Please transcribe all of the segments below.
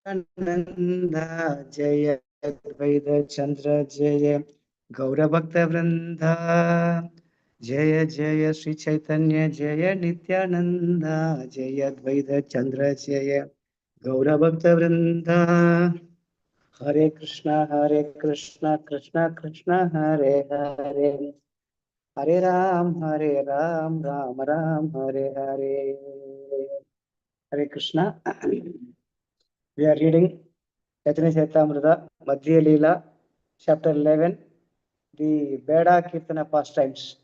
Nanda Jaya Advaita Chandra Jaya Gaura Bhakta Vrinda Jaya Jaya Sri Chaitanya Jaya Nityananda Jaya Advaita Chandra Jaya Gaura Bhakta Vrinda Hare Krishna Krishna Krishna Hare Hare Hare Ram Ram Ram Hare Hare Hare Krishna. We are reading Chaitanya Charitamrita, Madhya Lila, chapter 11, the Beda-kirtana Pastimes.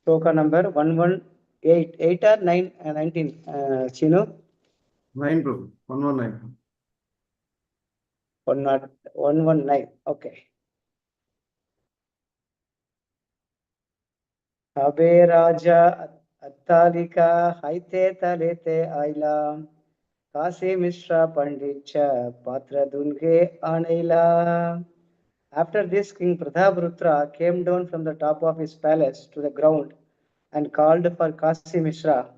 Shloka number 118, 8 or 9, 19. Chinu? 9, Prabhu. 119. 119. Okay. Abe Raja Attalika Haite Talete Aila Kasi Mishra Panditcha Patra Dunge Anaila. After this, King Prataprutra came down from the top of his palace to the ground and called for Kasi Mishra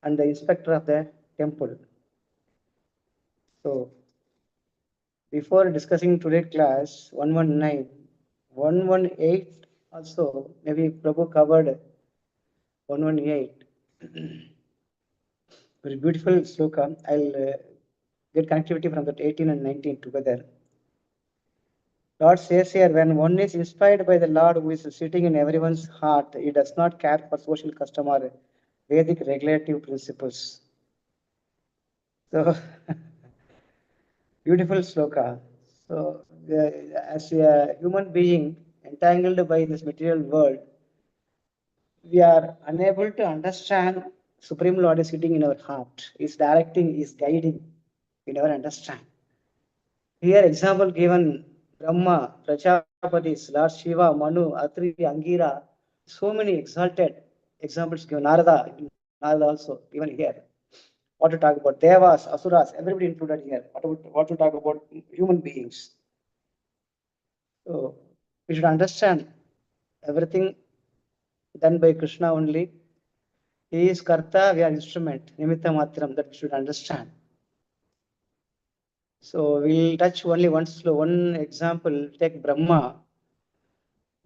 and the inspector of the temple. So, before discussing today's class, 119, 118 also, maybe Prabhu covered 118. Very beautiful sloka. I'll get connectivity from that 18 and 19 together. Lord says here, when one is inspired by the Lord who is sitting in everyone's heart, he does not care for social custom or Vedic regulative principles. So, beautiful sloka. So, as a human being entangled by this material world, we are unable to understand Supreme Lord is sitting in our heart. He's directing, he's guiding. We never understand. Here, example given Brahma, Prajapatis, Lord Shiva, Manu, Atri, Angira, so many exalted examples given. Narada also given here. What to talk about Devas, Asuras, everybody included here. What to talk about human beings. So we should understand everything done by Krishna only. He is Karta, we are instrument, Nimitta Matram, that we should understand. So we'll touch only one example. Take Brahma.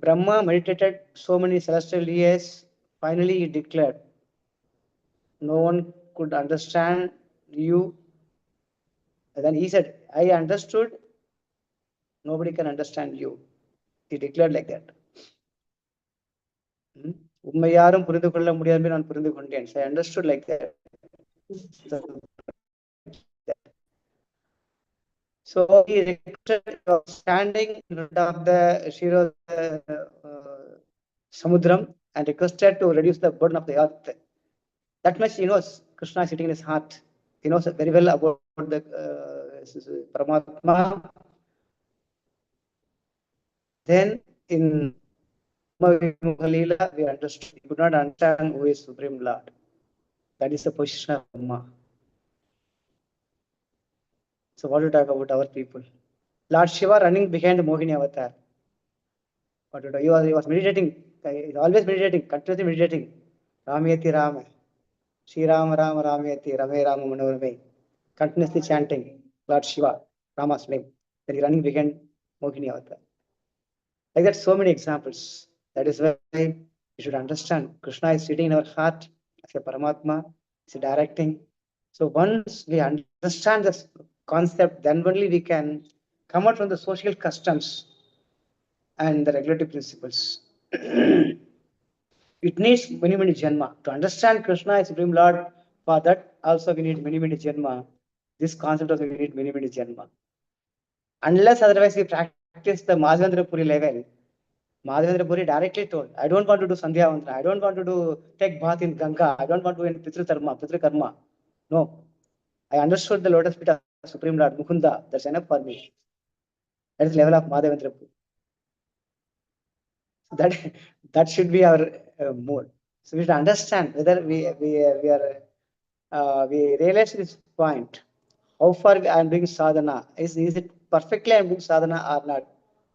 Brahma meditated so many celestial years. Finally, he declared, no one could understand you. And then he said, I understood, nobody can understand you. He declared like that. உண்மை யாரும் புரிந்து கொள்ள முடியாது நான் புரிந்து கொண்டேன். So I understood like that. So he requested standing in front of the Shiro Samudram and requested to reduce the burden of the earth. That much he knows. Krishna is sitting in his heart. He knows very well about the Paramatma. Then in Lila, we understood. We could not understand who is Supreme Lord. That is the position of Brahma. So what do you talk about our people? Lord Shiva running behind the Mohini avatar. What do you do? He was meditating. He is always meditating, continuously meditating. Ramyati Rama. Shri Rama Rama Ramyati Rame Rama Manoramai. Continuously chanting Lord Shiva, Rama's name. Then he running behind Mohini avatar. Like that, so many examples. That is why you should understand Krishna is sitting in our heart as a Paramatma, is directing. So once we understand this concept, then only we can come out from the social customs and the regulative principles. It needs many, many janma. To understand Krishna as Supreme Lord, for that also we need many, many janma. This concept also we need many, many janma. Unless otherwise we practice the Madhya Puri level, Madhavendra Puri directly told, I don't want to do Sandhya Vandana, I don't want to take bath in Ganga, I don't want to do any Pitru Karma. No. I understood the lotus feet of Supreme Lord Mukunda. That's enough for me. That is the level of Madhavendra Puri. That should be our mode. So we should understand whether we realize this point. How far I am doing sadhana? Is it perfectly I am doing sadhana or not?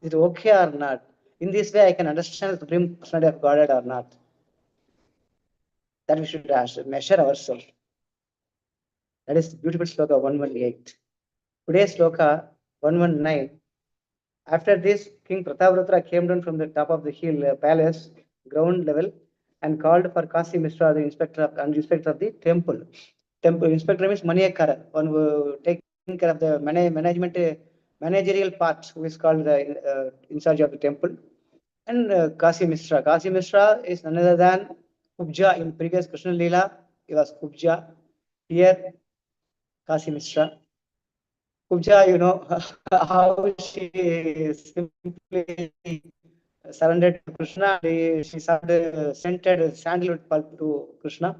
Is it okay or not? In this way, I can understand the Supreme Personality of Godhead or not. That we should measure ourselves. That is beautiful sloka 118. Today's sloka 119. After this, King Prataparudra came down from the top of the hill palace, ground level, and called for Kasi Mishra, the inspector of the temple. Temple inspector means Maniakara, one who taking care of the managerial part, who is called the in charge of the temple. And Kasi Mishra. Kasi Mishra is none other than Kubja in previous Krishna Lila. He was Kubja. Here, Kasi Mishra. Kubja, you know how she simply surrendered to Krishna. She scented sandalwood pulp to Krishna,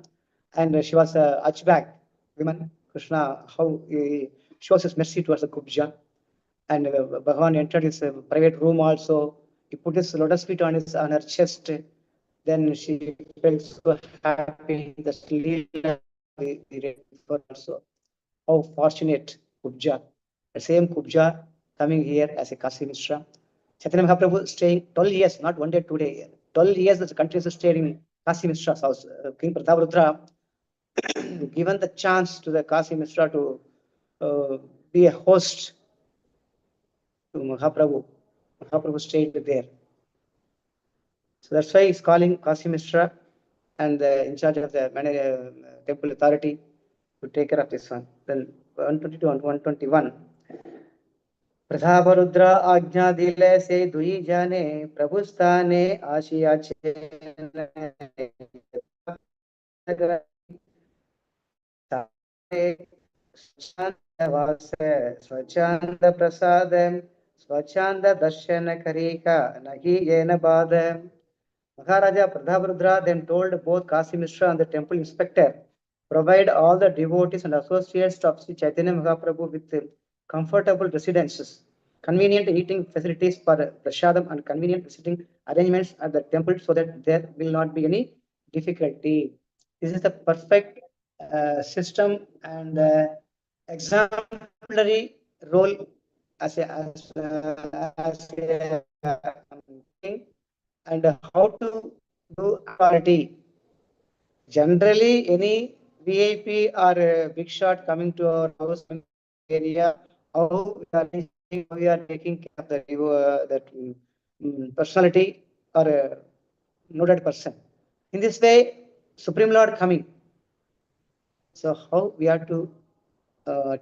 and she was a hunchback woman. Krishna, how he shows his mercy towards the Kubja. And Bhagavan entered his private room also. He put his lotus feet on her chest. Then she felt so happy. The Leela we read before also. How fortunate Kubja. The same Kubja coming here as a Kasi Mishra. Chaitanya Mahaprabhu staying 12 years, not 1 day, 2 day. 12 years the continuously stayed in Kasi Mishra's house. King Prataparudra given the chance to the Kasi Mishra to be a host to Mahaprabhu. Mahaprabhu stayed there. So that's why he's calling Kasi Mishra and in charge of the temple authority to take care of this one. Then 122 and 121. Prataparudra आज्ञा दिले से दुई जाने प्रभु स्थाने आशिया स्वच्छंद प्रसाद स्वच्छंद दर्शन करीका नही येन बाध. Maharaja Prathaparudra then told both Kasi Mishra and the temple inspector, provide all the devotees and associates of Sri Chaitanya Mahaprabhu with comfortable residences, convenient eating facilities for prasadam and convenient visiting arrangements at the temple so that there will not be any difficulty. This is the perfect system and exemplary role as a king, and how to do authority. Generally, any VIP or big shot coming to our house area, how we are taking care of that personality or a noted person. In this way, Supreme Lord coming. So how we have to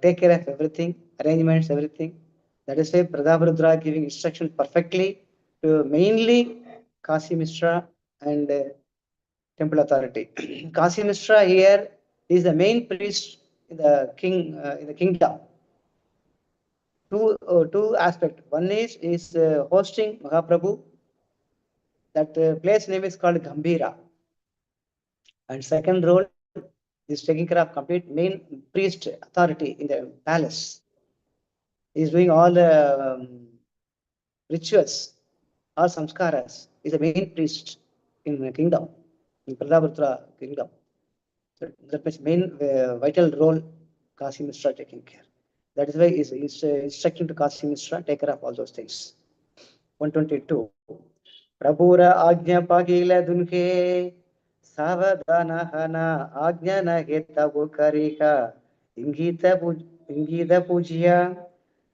take care of everything, arrangements, everything. That is why Prataparudra giving instruction perfectly to mainly Kasi Mishra and temple authority. Kasi Mishra here is the main priest in the kingdom. Two aspects. One is hosting Mahaprabhu. That place name is called Gambhira. And second role is taking care of complete main priest authority in the palace. He is doing all the rituals, all samskaras. He is the main priest in the kingdom, in Prataparudra kingdom. So that means main vital role Kasi Mishra taking care. That is why is instructing to Kasi Mishra take care of all those things. 122. Prabhura Ajna Pagila Dunke Savadana Hana Ajna Nageta Bukarika Ingita Pujiya.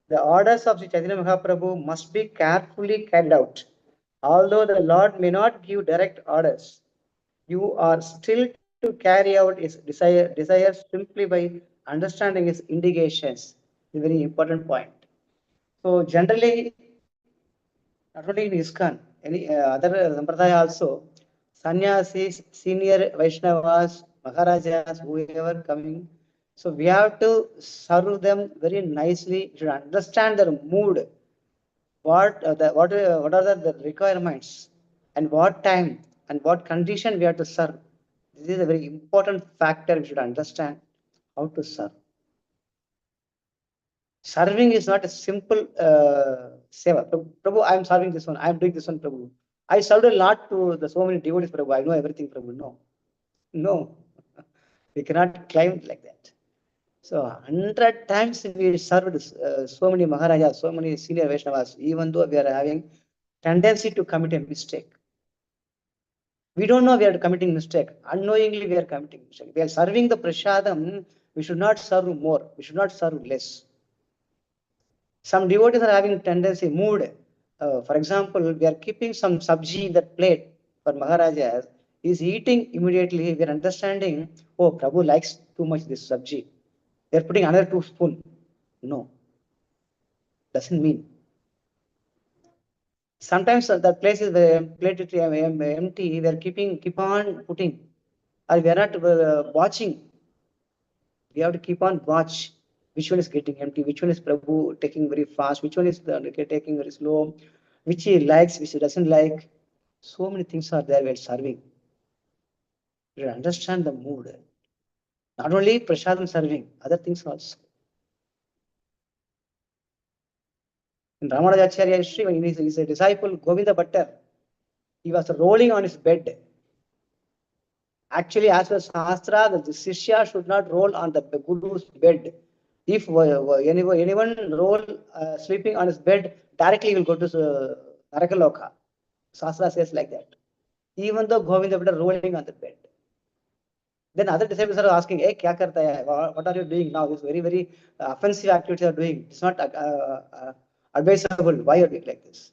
The orders of the Chaitanya Mahaprabhu must be carefully carried out. Although the Lord may not give direct orders, you are still to carry out his desires simply by understanding his indications. A very important point. So generally, not only in ISKCON, any other Sampradaya also, sannyasis, senior Vaishnavas, Maharajas, whoever coming. So we have to serve them very nicely. We should understand their mood. What are the requirements and what time and what condition we have to serve. This is a very important factor we should understand how to serve. Serving is not a simple seva. Prabhu, I am serving this one. I am doing this one, Prabhu. I served a lot to the so many devotees, Prabhu. I know everything, Prabhu. No. We cannot claim like that. So 100 times we served so many Maharajas, so many senior Vaishnavas, even though we are having tendency to commit a mistake. We don't know we are committing mistake. Unknowingly we are committing mistake. We are serving the prasadam We should not serve more. We should not serve less. Some devotees are having tendency, mood. For example, we are keeping some sabji in that plate for Maharajas. He is eating immediately. We are understanding, oh, Prabhu likes too much this sabji. They are putting another 2 spoons. No, doesn't mean. Sometimes the place is plate is empty. We are keep on putting, or we are not watching. We have to keep on watch. Which one is getting empty? Which one is Prabhu taking very fast? Which one is taking very slow? Which he likes, which he doesn't like. So many things are there while serving. You understand the mood. Not only prasadam serving, other things also. In Ramanujacharya history, when he is a disciple, Govinda Bhattar, he was rolling on his bed. Actually, as per Shastra, the Shishya should not roll on the Guru's bed. If anyone roll sleeping on his bed, directly he will go to Narakaloka. Shastra says like that. Even though Govinda Bhattar rolling on the bed. Then other disciples are asking, hey, kya karta hai? What are you doing now? This very, very offensive activity you are doing. It's not advisable. Why are you doing like this?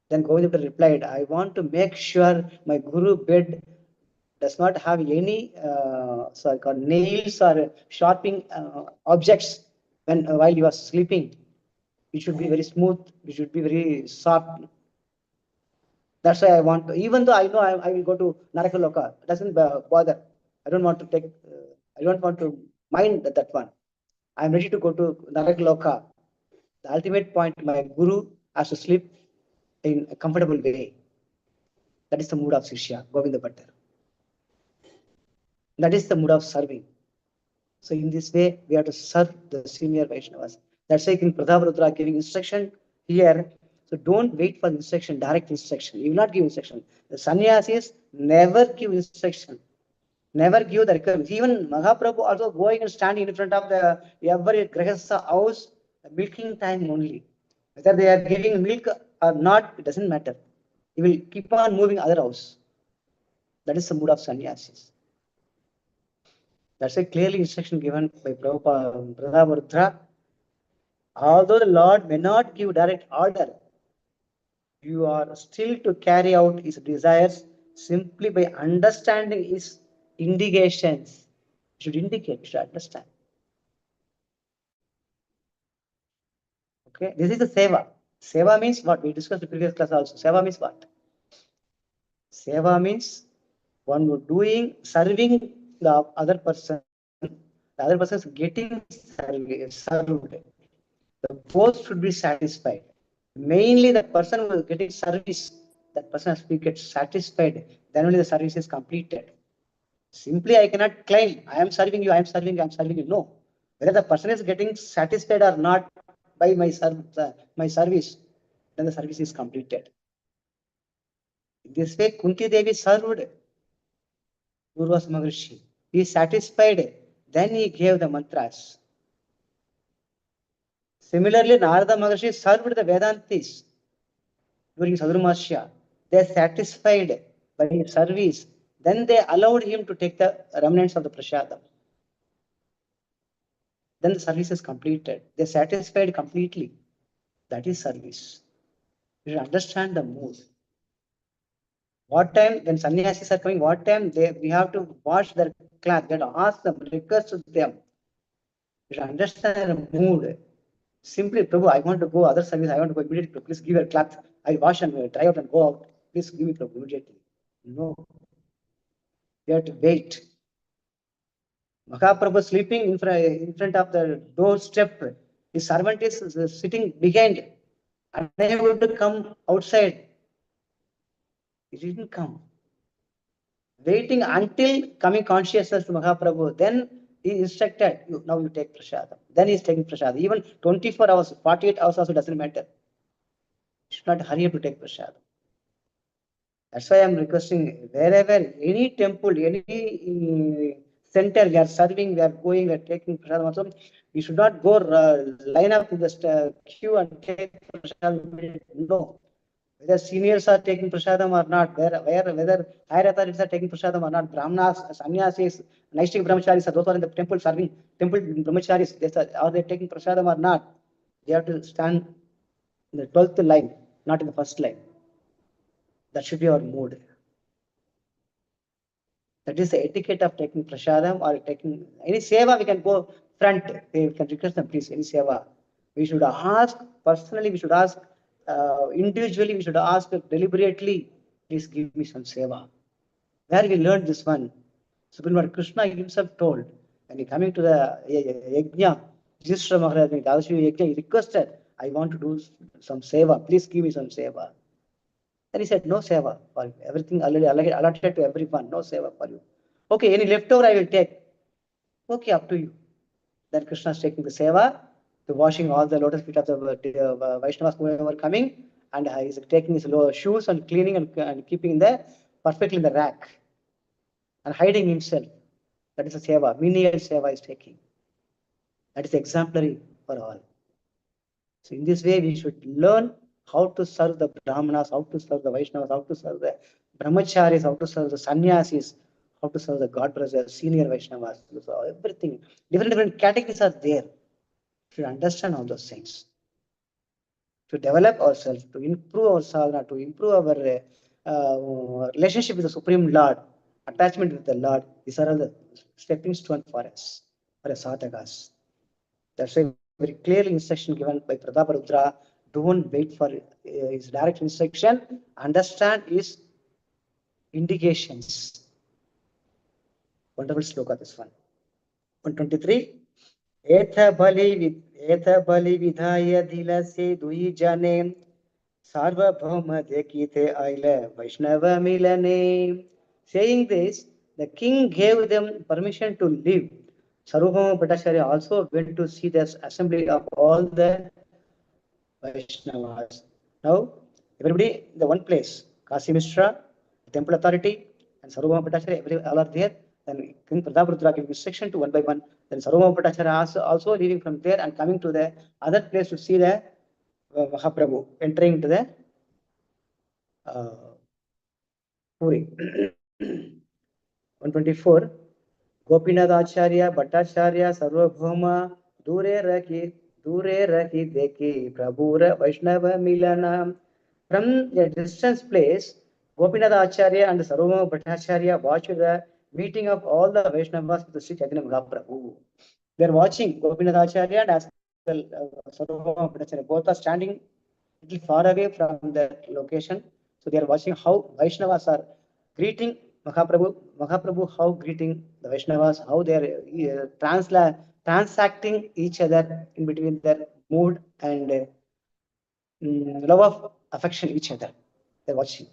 Then Govinda replied, I want to make sure my Guru bed does not have any nails or sharpening objects while you are sleeping. It should be very smooth. It should be very soft. That's why I want to, even though I know I will go to Narakaloka, it doesn't bother. I don't want to take, I don't want to mind that one. I'm ready to go to Narakaloka. The ultimate point, my Guru has to sleep in a comfortable way. That is the mood of Shishya, Govinda Bhattar. That is the mood of serving. So in this way, we have to serve the senior Vaishnavas. That's why in Pradhaparudra giving instruction here. So don't wait for instruction, direct instruction. You will not give instruction. The sannyasis never give instruction. Never give the requirements. Even Mahaprabhu also going and standing in front of the every grahastha house, milking time only. Whether they are giving milk or not, it doesn't matter. He will keep on moving other house. That is the mood of sannyasis. That's a clearly instruction given by Prabhupada, Pradhaparudra. Although the Lord may not give direct order, you are still to carry out his desires simply by understanding his indications. You should indicate, you should understand. Okay, this is the seva. Seva means what? We discussed in the previous class also. Seva means what? Seva means one who doing, serving the other person. The other person is getting served. The both should be satisfied. Mainly the person who is getting service, that person has to get satisfied. Then only the service is completed. Simply I cannot claim, I am serving you, I am serving you, I am serving you. No. Whether the person is getting satisfied or not by my service, then the service is completed. In this way, Kunti Devi served Durvas Maharishi. He is satisfied. Then he gave the mantras. Similarly, Narada Maharishi served the Vedantis during Sadhurmasya. They are satisfied by his service. Then they allowed him to take the remnants of the prasadam. Then the service is completed. They are satisfied completely. That is service. You should understand the mood. What time, when sannyasis are coming, what time we have to wash their cloth, we have to ask them, request them. You should understand the mood. Simply, Prabhu, I want to go other service, I want to go immediately. Please give your cloth. I wash and dry out and go out. Please give me Prabhu immediately. No. You have to wait. Mahaprabhu sleeping in front of the doorstep. His servant is sitting behind, unable to come outside. He didn't come. Waiting until coming consciousness to Mahaprabhu. Then he instructed, now you take prasadam. Then he is taking prasadam. Even 24 hours, 48 hours also doesn't matter. You should not hurry up to take prasadam. That's why I'm requesting wherever, any temple, any center we are serving, we are going, we are taking prasadam also, we should not go line up in the queue and take prasadam. No. Whether seniors are taking prasadam or not, whether higher authorities are taking prasadam or not, brahmanas, sannyasis, naistik brahmacharis, those who are in the temple serving temple brahmacharis, are they taking prasadam or not? They have to stand in the 12th line, not in the first line. That should be our mood. That is the etiquette of taking prasadam or taking any seva. We can go front. We can request them, please, any seva. We should ask personally, we should ask individually, we should ask deliberately, please give me some seva. Where we learned this one? Supreme Lord Krishna himself told, when he coming to the yajna, Yudhishthira Maharaj, Dasa he requested, I want to do some seva, please give me some seva. Then he said, no seva for you. Everything already allotted to everyone, no seva for you. Okay, any leftover I will take. Okay, up to you. Then Krishna is taking the seva, to washing all the lotus feet of the Vaishnavas who were coming, and he is taking his shoes and cleaning and keeping perfectly in the rack and hiding himself. That is a seva. Menial seva is taking. That is exemplary for all. So in this way, we should learn how to serve the Brahmanas, how to serve the Vaishnavas, how to serve the Brahmacharis, how to serve the Sannyasis, how to serve the God brothers, senior Vaishnavas. So everything, different categories are there. We should understand all those things. To develop ourselves, to improve our sadhana, to improve our relationship with the Supreme Lord, attachment with the Lord. These are all the stepping stones for us, for us sadhakas. That's a very clear instruction given by Prataparudra. Don't wait for his direct instruction. Understand his indications. Wonderful sloka, this one. 123. Etha bali vidhaya dilase dui jane sarvabhauma dekite aile Vaishnava milane. Saying this, the king gave them permission to leave. Sarvabhauma Bhattacharya also went to see the assembly of all the Vaishnavas. Now, everybody in the one place, Kasi Mishra, the temple authority, and Sarvabhauma Bhattacharya, all are there. Then King Prataparudra gave instruction to one by one. Then Sarvabhauma Bhattacharya also leaving from there and coming to the other place to see the Mahaprabhu, entering into the Puri. 124. Gopinath Acharya, Bhattacharya, Sarvabhauma, Dure Raki Deki, Prabhura Vaishnava Milana. From a distance place, Gopinath Acharya and Sarvabhauma Bhattacharya watched the meeting of all the Vaishnavas with the Sri Chaitanya Mahaprabhu. They are watching Gopinath Acharya and as well Sarvabhauma Bhattacharya. Both are standing a little far away from that location. So they are watching how Vaishnavas are greeting Mahaprabhu how greeting the Vaishnavas, how they are transacting each other in between their mood and love of affection each other. They're watching.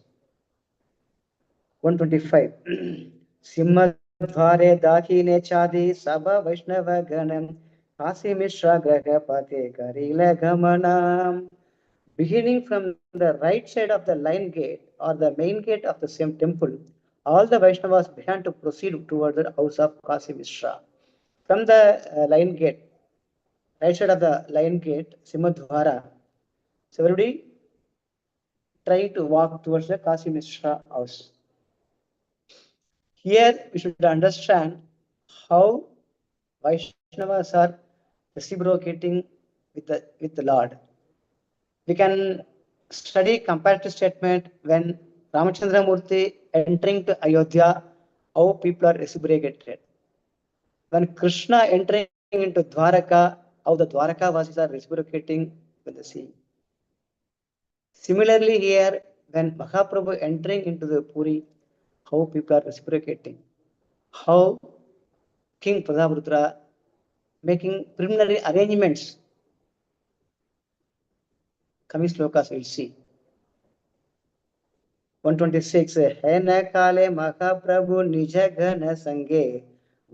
125. Simmadhvare dakine chadi sabha Vaishnava ganam Kasi Mishra grahapate karila gamanam. Beginning from the right side of the line gate or the main gate of the same temple, all the Vaishnavas began to proceed toward the house of Kasi Mishra. From the line gate, right side of the line gate, Simmadhvara, so everybody trying to walk towards the Kasi Mishra house. Here we should understand how Vaishnavas are reciprocating with the Lord. We can study comparative statement when Ramachandra Murthy entering to Ayodhya, how people are reciprocated. When Krishna entering into Dwaraka, how the Dwaraka vasis are reciprocating with the sea. Similarly here, when Mahaprabhu entering into the Puri, how people are reciprocating. How King Prataparudra making preliminary arrangements. Coming slokas we'll see. 126. Hena kale Mahaprabhu nija ghana sange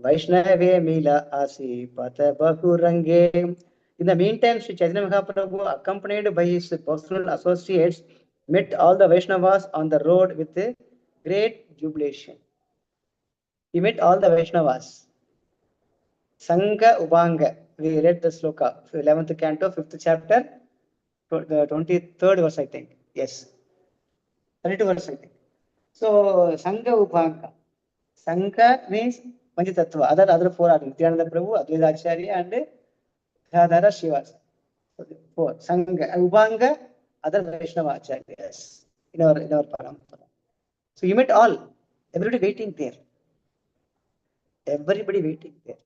Vaishnave mila asi pata bahurange. In the meantime, Sri Chaitanya Mahaprabhu, accompanied by his personal associates, met all the Vaishnavas on the road with a great jubilation. He met all the Vaishnavas. Sangha Ubanga. We read the sloka, 11th canto, 5th chapter, the 23rd verse, I think. Yes. 32 verse, I think. So, Sangha Upanga. Sangha means Panchatattva. Other four are Nityananda Prabhu, Advaita Acharya, and Dhadara Shivas. So, four. Sangha. Upanga, other Vaishnava Acharyas in our parampara. So, you met all. Everybody waiting there. Everybody waiting there.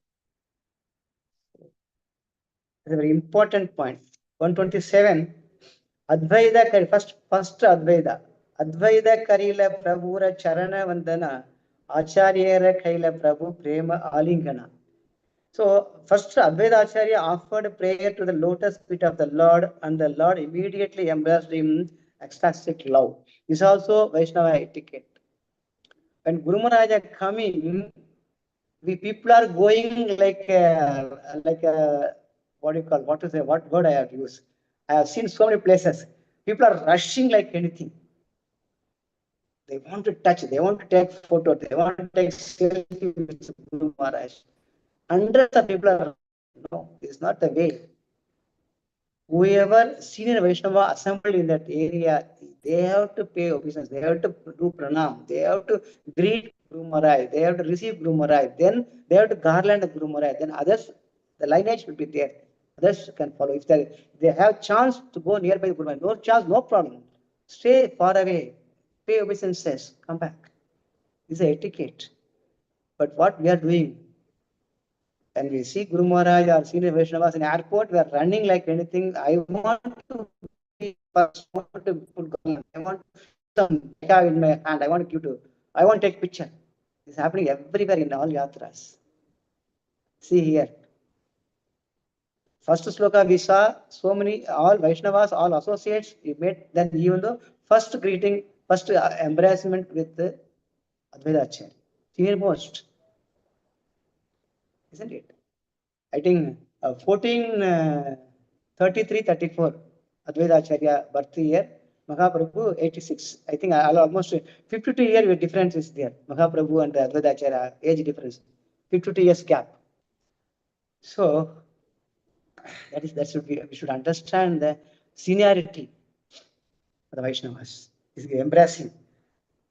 That's a very important point. 127. Advaita Kari, first Advaita. Advaita Karila Prabhura Charana Vandana Acharyera Kaila Prabhu Prema Alingana. So, first Advaita Acharya offered prayer to the lotus feet of the Lord, and the Lord immediately embraced him ecstatic love. This is also Vaishnava etiquette. When Guru Maharaj are coming, we people are going like what do you call, what word I have used? I have seen so many places. People are rushing like anything. They want to touch, they want to take photo, they want to take selfie with Guru Maharaj. Hundreds of people are, no, it's not the way. Whoever senior Vaishnava assembled in that area, they have to pay obeisance, they have to do pranam, they have to greet Guru Maharaj, they have to receive Guru Maharaj, then they have to garland Guru Maharaj, then others, the lineage will be there. Others can follow. If they have chance to go nearby Guru Maharaj, no chance, no problem. Stay far away, pay obeisances, come back. This is etiquette. But what we are doing, when we see Guru Maharaj or senior Vaishnavas in airport, we are running like anything. I want to be first, I want to put garland, I want some in my hand, I want to take picture. It's happening everywhere in all yatras. See here. First sloka we saw so many, all Vaishnavas, all associates, we met, then even though first greeting, first embracement with the Advaita Acharya. Senior most, isn't it? I think 1433-34 Advaita Acharya birth year, Mahaprabhu 86. I think almost 52 year difference is there. Mahaprabhu and Advaita Acharya age difference, 52 years gap. So we should understand the seniority of the Vaishnavas. Is embracing.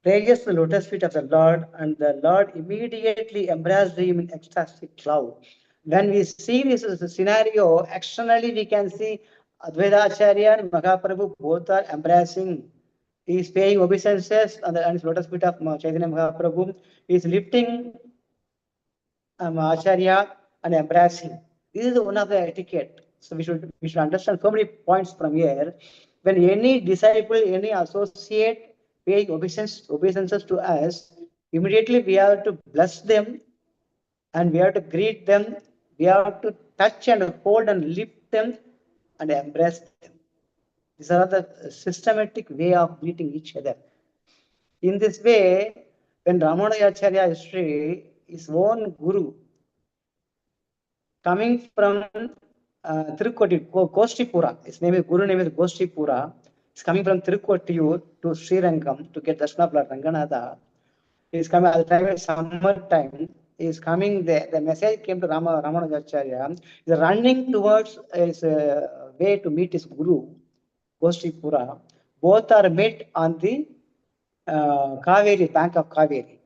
Praises the lotus feet of the Lord, and the Lord immediately embraced him in ecstatic love. When we see this as a scenario, externally we can see Advaita Acharya and Mahaprabhu both are embracing. He is paying obeisances on his lotus feet of Chaitanya Mahaprabhu. He is lifting Acharya and embracing. This is one of the etiquette. So we should understand so many points from here. When any disciple, any associate paying obeisances to us, immediately we have to bless them and we have to greet them. We have to touch and hold and lift them and embrace them. These are the systematic way of greeting each other. In this way, when Ramanujacharya history, his own guru, coming from Tirukoti, Goshtipura, his Guru name is Goshtipura. He's coming from Tirukotiyur to Srirangam to get Darshana of Lord Ranganatha. He's coming at the time of summer time. He's coming there. The message came to Ramanujacharya. He's running towards his way to meet his Guru, Goshtipura. Both are met on the Kaveri, bank of Kaveri.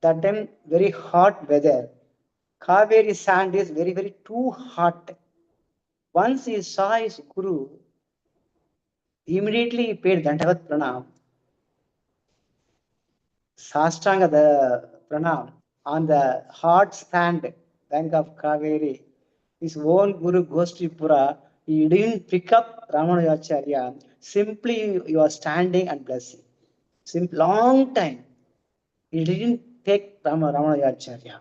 That time, very hot weather. Kaveri sand is very, very too hot. Once he saw his Guru, immediately he paid Dandavat Pranam, Sastanga the Pranam on the hot sand bank of Kaveri. His own Guru Goshtipura, he didn't pick up Ramanujacharya. Simply you are standing and blessing. Long time. He didn't take Ramanujacharya.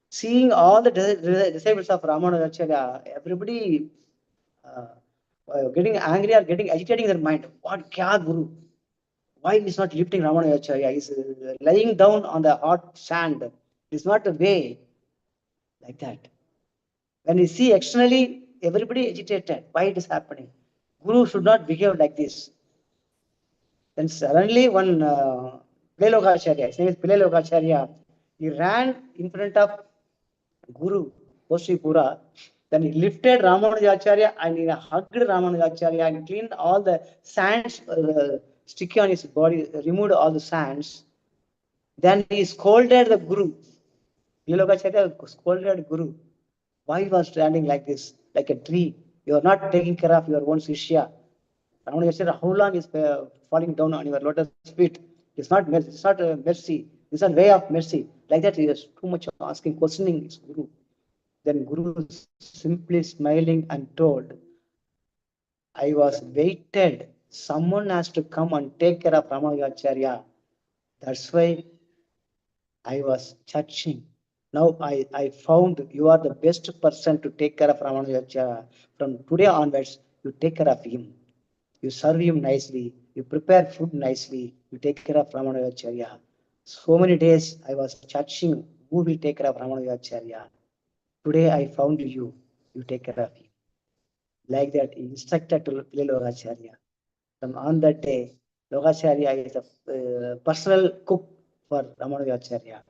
Seeing all the disciples of Ramanujacharya, everybody getting angry or getting agitating their mind. What kya Guru? Why is not lifting Ramanujacharya? He's lying down on the hot sand. It's not the way like that. When you see externally, everybody agitated. Why it is happening? Guru should not behave like this. Then suddenly one Pilelokacharya, his name is Pilelokacharya, he ran in front of Guru Koshipura. Then he lifted Ramanujacharya and he hugged Ramanujacharya and cleaned all the sands sticky on his body, removed all the sands. Then he scolded the Guru. Lilogacharya scolded Guru. Why you are standing like this, like a tree? You are not taking care of your own Shishya. Ramanujacharya, how long is falling down on your lotus feet? It's not mercy. It's not mercy. It's not way of mercy. Like that, he is too much asking, questioning his Guru. Then Guru simply smiling and told, I was waited. Someone has to come and take care of Ramanujacharya. That's why I was searching. Now I found you are the best person to take care of Ramanujacharya. From today onwards, you take care of him. You serve him nicely. You prepare food nicely. You take care of Ramanujacharya. So many days I was searching who will take care of Ramanujacharya. Today I found you. You take care of him. Like that, he instructed to Lilogacharya. From on that day, Logacharya is a personal cook for Ramanujacharya,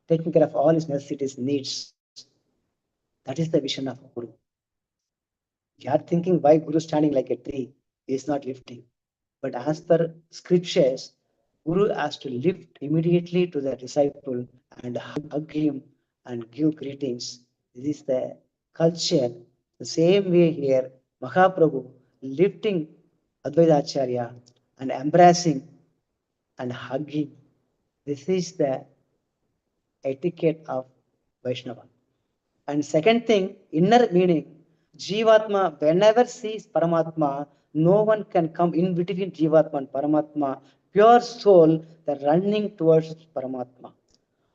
taking care of all his necessities, needs. That is the vision of Guru. You are thinking why Guru standing like a tree is not lifting. But as per scriptures, Guru has to lift immediately to the disciple and hug him and give greetings. This is the culture. The same way here, Mahaprabhu lifting Advaita Acharya and embracing and hugging. This is the etiquette of Vaishnava. And second thing, inner meaning. Jivatma, whenever sees Paramatma, no one can come in between Jivatma and Paramatma. Pure soul, the running towards Paramatma.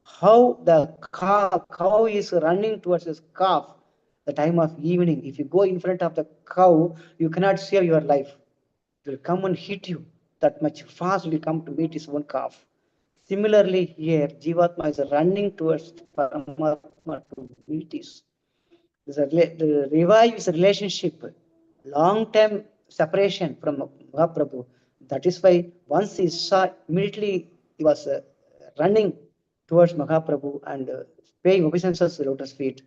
How the cow is running towards his calf, the time of evening. If you go in front of the cow, you cannot save your life. It will come and hit you. That much fast will come to meet his own calf. Similarly, here, Jivatma is running towards Paramatma to meet his. The revive is a relationship, long-term separation from Mahaprabhu. That is why once he saw, immediately he was running towards Mahaprabhu and paying obeisances to lotus feet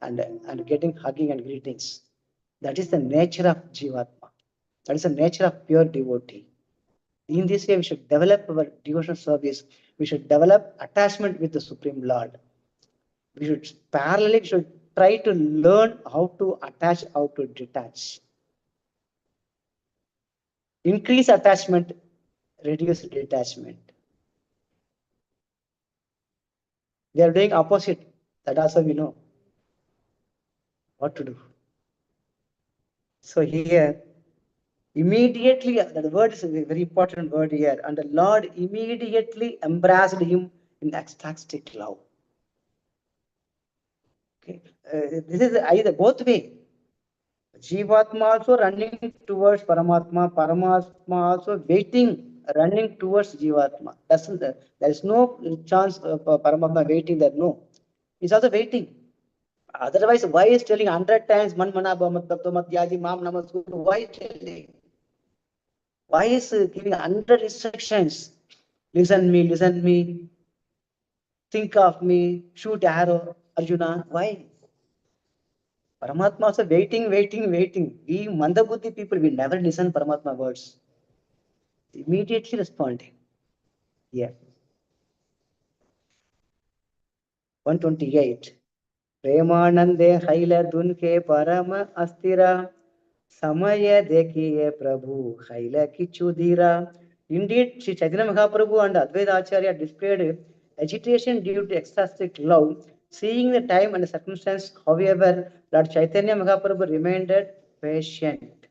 and getting hugging and greetings. That is the nature of Jivatma. That is the nature of pure devotee. In this way, we should develop our devotional service. We should develop attachment with the Supreme Lord. We should parallelly should try to learn how to attach, how to detach. Increase attachment, reduce detachment. We are doing opposite. That also we know what to do. So here, immediately, the word is a very important word here. And the Lord immediately embraced him in ecstatic love. Okay. This is either both way. Jivatma also running towards Paramatma, Paramatma also waiting, running towards Jivatma. There is no chance of Paramatma waiting there. No. He's also waiting. Otherwise, why is telling 100 times Man Mana Bhamat Taptomat Yaji Mam Namasguru? Why is telling? Why is giving 100 instructions? Listen me, think of me, shoot arrow, Arjuna. Why? Paramatma also waiting. We Mandabuddhi people, we never listen Paramatma words. Immediately responding. Yeah. 128. Premanande hell दुन के परम अस्थिरा समय देखिए प्रभु hell किचुधीरा. Indeed, Sri Chaitanya Mahaprabhu and Advaita Acharya displayed agitation due to ecstatic love. Seeing the time and the circumstance, however, Lord Chaitanya Mahaprabhu remained patient.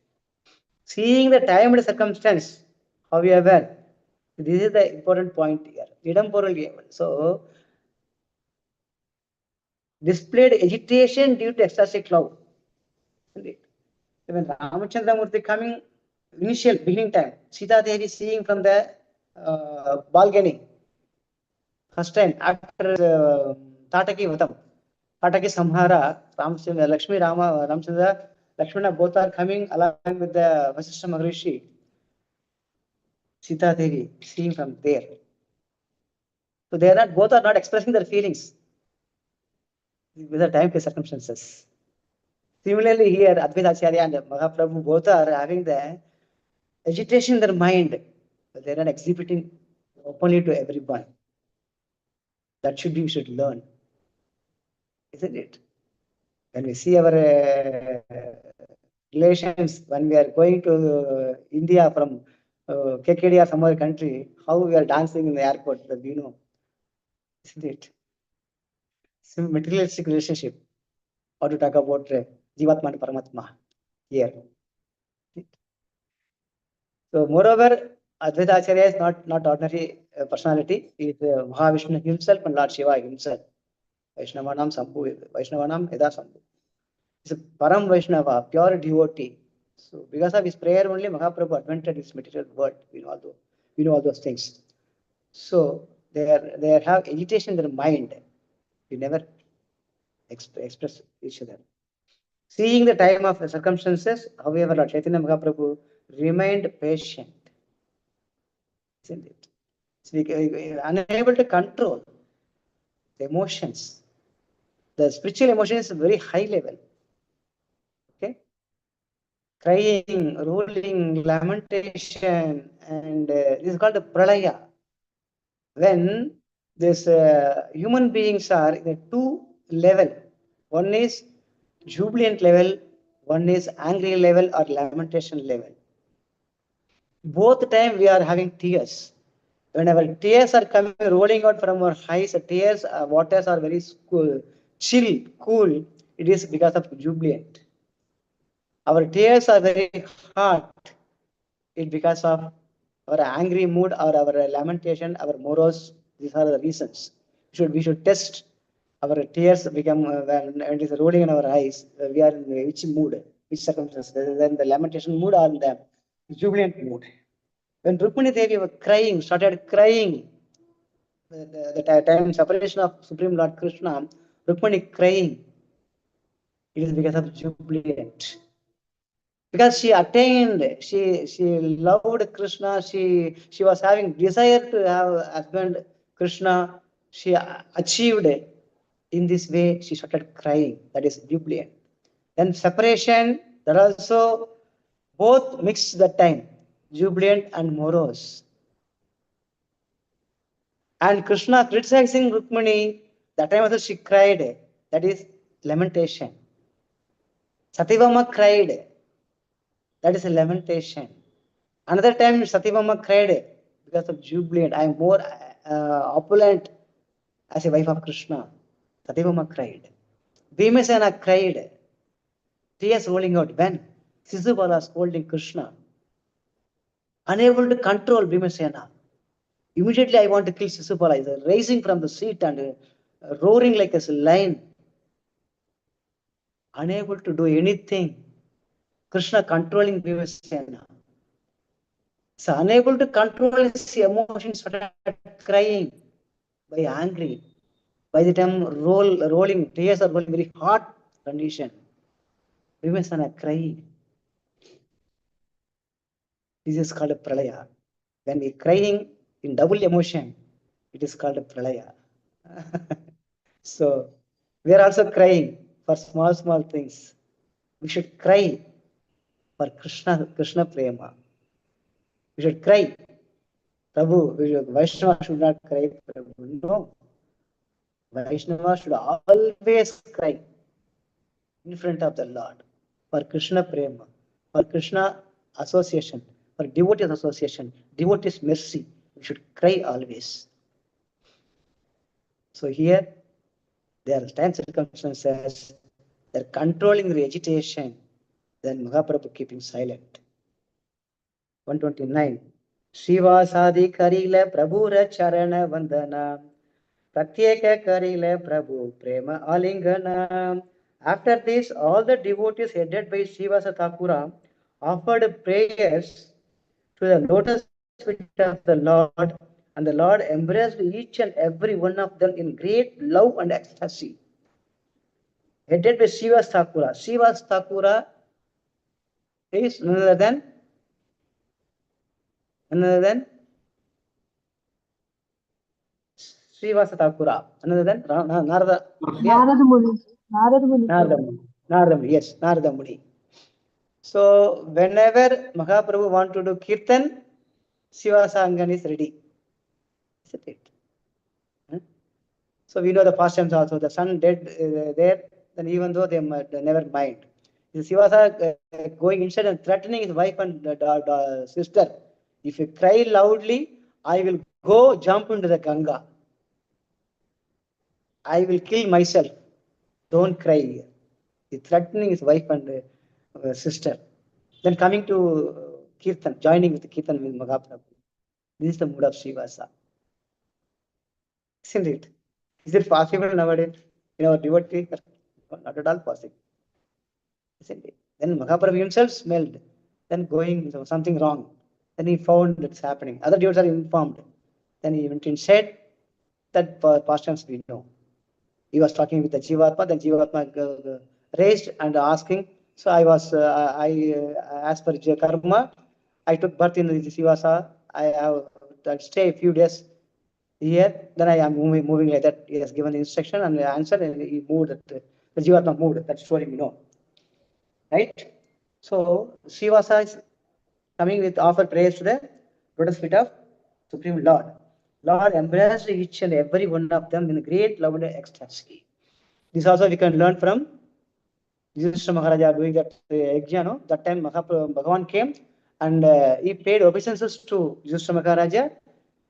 Seeing the time and circumstance, however, this is the important point here. So, displayed agitation due to ecstatic love. When Ramachandramurti coming, initial beginning time, Sita Devi seeing from the balcony, first time after Tataki Vatam, Tataki Samhara, Ramchandra, Lakshmi Rama, Ramchandra, Lakshmana both are coming along with the Vasishtha Maharishi. Sita Devi seeing from there. So they are not, both are not expressing their feelings with the time circumstances. Similarly, here Advaita Acharya and Mahaprabhu both are having the agitation in their mind. but they're not exhibiting openly to everyone. That should be, we should learn, isn't it? When we see our relations, when we are going to India from KKD or some other country, how we are dancing in the airport, that we know, isn't it? Some materialistic relationship. How to talk about Jivatma and Paramatma here. So, moreover, Advaita Acharya is not ordinary personality. He is Mahavishnu himself and Lord Shiva himself. Vaishnavanam Sambhu, Vaishnavanam Eda Sambhu. He's a Param Vaishnava, pure devotee. So, because of his prayer only, Mahaprabhu advented this material world. We know all those things. So, they have agitation in their mind. We never express each other. Seeing the time of the circumstances, however, Lord Chaitanya Mahaprabhu remained patient. Isn't it? So we are unable to control the emotions. The spiritual emotion is very high level. Okay? Crying, rolling, lamentation, and this is called the pralaya. When these human beings are in a two level, one is jubilant level, one is angry level or lamentation level. Both time we are having tears. Whenever tears are coming, rolling out from our eyes, tears, waters are very chill, cool. It is because of jubilant. Our tears are very hot. It because of our angry mood or our lamentation, our morose. These are the reasons. We should test our tears become when it is rolling in our eyes. We are in which mood, which circumstances? Then the lamentation mood or the jubilant mood. When Rukmini Devi was crying, started crying, the time separation of Supreme Lord Krishna, Rukmini crying, it is because of jubilant. Because she attained, she loved Krishna, she was having desire to have husband Krishna, she achieved in this way, she started crying. That is jubilant. Then separation, that also both mixed that time, jubilant and morose. And Krishna criticizing Rukmini, that time also she cried. That is lamentation. Satyabhama cried. That is a lamentation. Another time Satyabhama cried because of jubilant. I am more opulent as a wife of Krishna. Satyabhama cried. Bhimasena cried. Tears rolling out. When? Sisubala was holding Krishna. Unable to control Bhimasena. Immediately I want to kill Sisupala. He's rising from the seat and roaring like a lion. Unable to do anything. Krishna controlling Bhimasena. So unable to control his emotions, started crying by angry. By the time rolling, tears are rolling, very hot condition. Bhimasena crying. This is called a pralaya. When we crying in double emotion, it is called a pralaya. So we are also crying for small things. We should cry for Krishna Prema. We should cry. Prabhu, Vaishnava should not cry, Prabhu. No. Vaishnava should always cry in front of the Lord for Krishna Prema, for Krishna association, for devotees association, devotees mercy. We should cry always. So here, there are time circumstances, they're controlling the agitation, then Mahaprabhu keeping silent. 129. Shivasadi Karile Prabhura Charana Vandana Pratyeka Karile Prabhu Prema Alingana. After this, all the devotees headed by Srivasa Thakura offered prayers to the lotus feet of the Lord, and the Lord embraced each and every one of them in great love and ecstasy. Headed by Srivasa Thakura. Srivasa Thakura is none other than Srivasa Thakura. Another than Narada. Narada Muni. Narada Muni. Narada Muni. Yes, Narada Muni. So whenever Mahaprabhu want to do kirtan, Sivasa Angan is ready. Isn't it? So we know the pastimes also. The son dead there, then even though they never mind. Sivasa going inside and threatening his wife and sister. If you cry loudly, I will go jump into the Ganga. I will kill myself. Don't cry. He threatening his wife and sister. Then coming to Kirtan, joining with the Kirtan with Mahaprabhu. This is the mood of Srivasa. Isn't it? Is it possible nowadays in our devotee? Not at all possible. Isn't it? Then Mahaprabhu himself smelled, then going something wrong. Then he found that's happening. Other devotees are informed. Then he went inside. That pastimes we know. He was talking with the Jivatma. Then Jivatma raised and asking. So I was, as per karma, I took birth in the Sivasa. I have to stay a few days here. Then I am moving like that. He has given the instruction and the answer, and he moved. The Jivatma moved. That story we know. Right? So Srivasa is coming with offer prayers to the lotus feet of Supreme Lord. Lord embraced each and every one of them in great love and ecstasy. This also we can learn from Yudhishthira Maharaja doing that yajna. No? That time Bhagavan came and he paid obeisances to Yudhishthira Maharaja.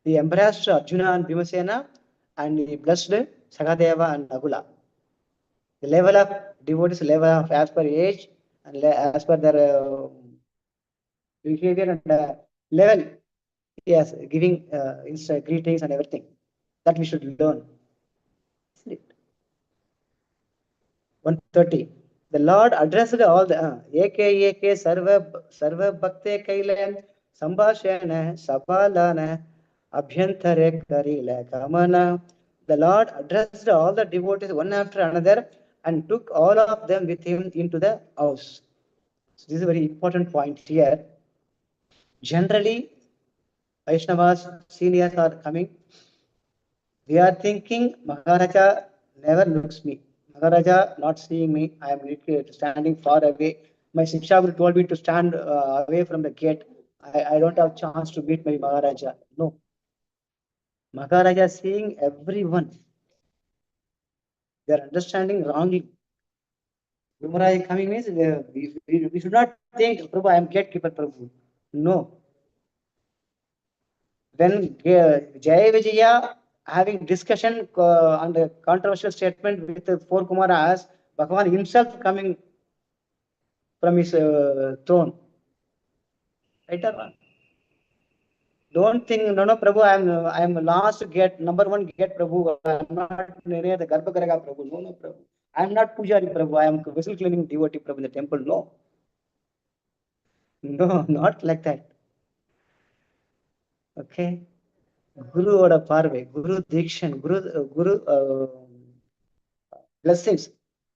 He embraced Arjuna and Bhimasena and he blessed Sakadeva and Nagula. The level of devotees, level of as per age and as per their behavior and level, yes, giving greetings and everything. That we should learn. 130. The Lord addressed all the Eke Sarva Bhakte Kaile Sambhashana Sapalana Abhyantare Karile Kamana. The Lord addressed all the devotees one after another and took all of them with him into the house. So this is a very important point here. Generally, Vaishnavas, seniors are coming. We are thinking Maharaja never looks me. Maharaja not seeing me. I am standing far away. My Shiksha Guru told me to stand away from the gate. I don't have chance to meet my Maharaja. No. Maharaja seeing everyone. They are understanding wrongly. Maharaja coming means we should not think, Prabhu, I am gatekeeper, Prabhu. No. When Jaya Vijaya having discussion on the controversial statement with the four Kumaras, Bhagavan himself coming from his throne. Right or not? Don't think, no, Prabhu, I am last get, number one get, Prabhu. I am not near the Garbhagaraha, Prabhu. No, Prabhu. I am not Pujari, Prabhu. I am vessel cleaning devotee, Prabhu, in the temple. No. No, not like that. Okay. Guru oda parve, Guru Dikshan, Guru blessings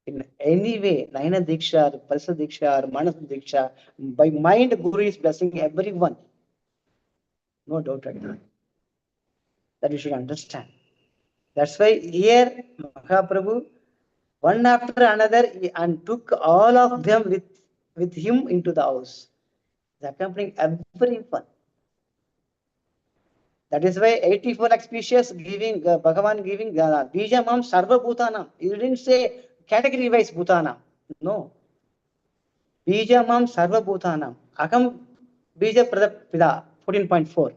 in any way, Naina Diksha, Palsa Diksha, Manas Diksha, by mind, Guru is blessing everyone. No doubt at all. That we should understand. That's why here Mahaprabhu, one after another, and took all of them with him into the house. He's accompanying everyone. That is why 84 lakh species giving, Bhagavan giving Bijamam Sarva Bhutanam. He didn't say category wise Bhutanam. No. Bijamam Sarva Bhutanam. Akam Bija Pradapida 14.4.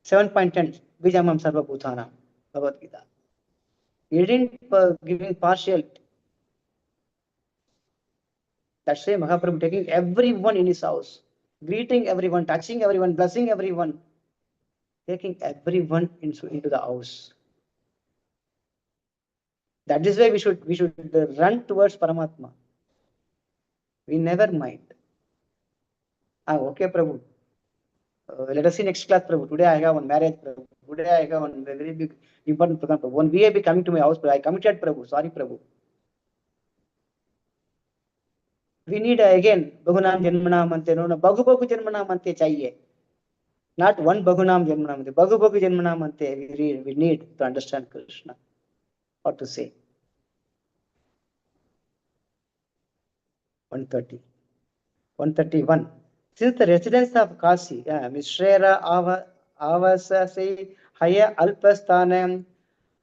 7.10. Bijamam Sarva Bhutanam. Bhagavad Gita. He didn't giving partial. That's why Mahaprabhu taking everyone in his house, greeting everyone, touching everyone, blessing everyone, taking everyone into the house. That is why we should run towards Paramatma. We never mind. Okay, Prabhu. Let us see next class, Prabhu. Today I have one marriage, Prabhu. Today I have one very big important program, Prabhu. One VIP coming to my house, Prabhu. I committed, Prabhu. Sorry, Prabhu. We need again Bhagwanam Janmanam Ante. No, Bhagu Janmanam Ante chahiye. Not one Bhagunam Janmanam. Bhagu Janmanam Ante. We need to understand Krishna. What to say? 130. 131. Since the residents of Kasi, Mishrera Avasasi Haya Alpastanam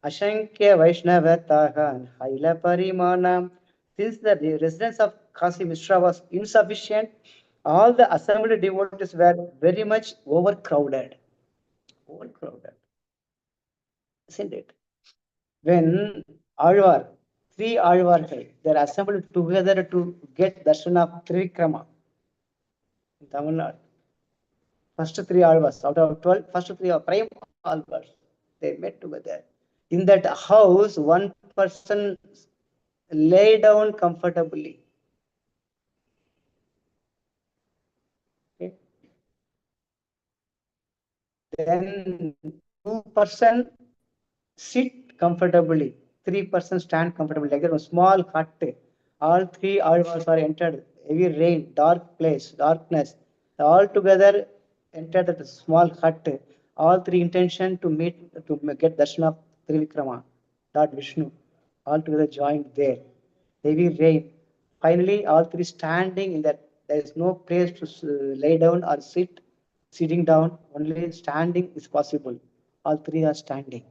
Ashankya Vaishnavatahan Haila Parimanam. Since the residence of Kasi Mishra was insufficient, all the assembled devotees were very much overcrowded. Overcrowded. Isn't it? When Alvar, three Alvargal, they are assembled together to get darshan of Trivikrama in Tamil Nadu. First three Alvars, out of 12, first three are prime Alvars. They met together. In that house, one person lay down comfortably. Okay. Then 2% sit comfortably, 3% stand comfortably, like a small hut. All three Alvars are entered. Heavy rain, dark place, darkness. All together entered that small hut. All three intention to meet to get darshan of Trivikrama, Lord Vishnu. All together joined there. Heavy rain. Finally, all three standing in that. There is no place to lay down or sit. Sitting down, only standing is possible. All three are standing.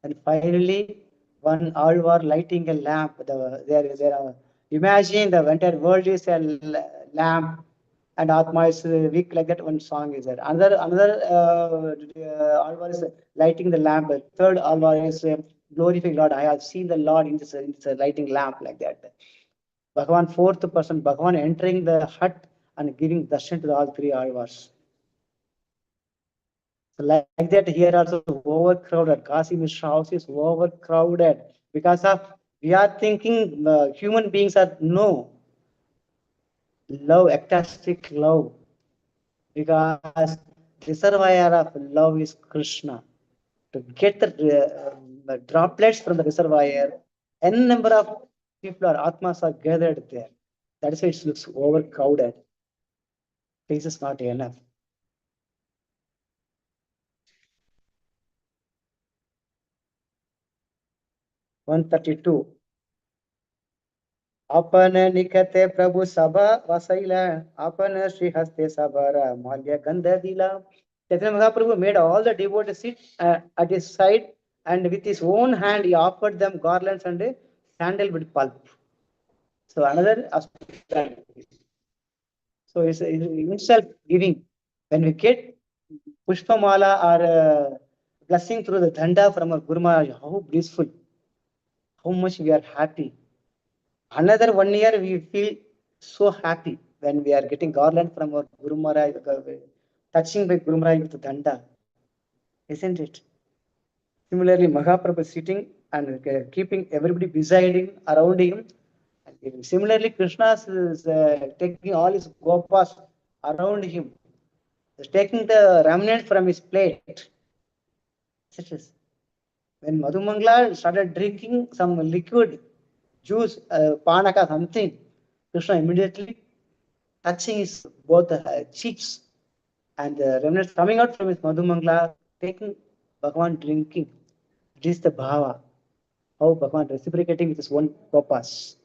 And finally, one Alvar lighting a lamp. Imagine the entire world is a lamp, and Atma is weak like that. One song is there. Another Alvar is lighting the lamp. Third Alvar is glorifying Lord. I have seen the Lord in this lighting lamp like that. Bhagavan, fourth person, Bhagavan entering the hut and giving darshan to all three Alvars. So like that, here also overcrowded. Kasi Mishra house is overcrowded because of we are thinking human beings are no love, ecstatic love, because reservoir of love is Krishna. To get the droplets from the reservoir, n number of people or atmas are gathered there. That is why it looks overcrowded. This is not enough. One 32. अपन निकते प्रभु सभा वसैला अपन श्री हस्ते सबरा माल्य गंध दिला. Chaitanya Mahaprabhu made all the devotees sit at his side, and with his own hand he offered them garlands and sandalwood pulp. So another aspect. So it's himself giving. When we get Pushpamala or blessing through the dhanda from a Guru Maharaj, how blissful, how much we are happy. Another 1 year we feel so happy when we are getting garland from our Guru Maharaj, touching by Guru Maharaj with Danda. Isn't it? Similarly, Mahaprabhu sitting and keeping everybody beside him, around him. And similarly, Krishna is taking all his gopas around him. He's taking the remnant from his plate. Such as when Madhumangala started drinking some liquid juice, panaka, something, Krishna immediately touching his both cheeks, and the remnants coming out from his Madhumangala, taking Bhagavan drinking. It is the bhava, how Bhagavan reciprocating with his own purpose.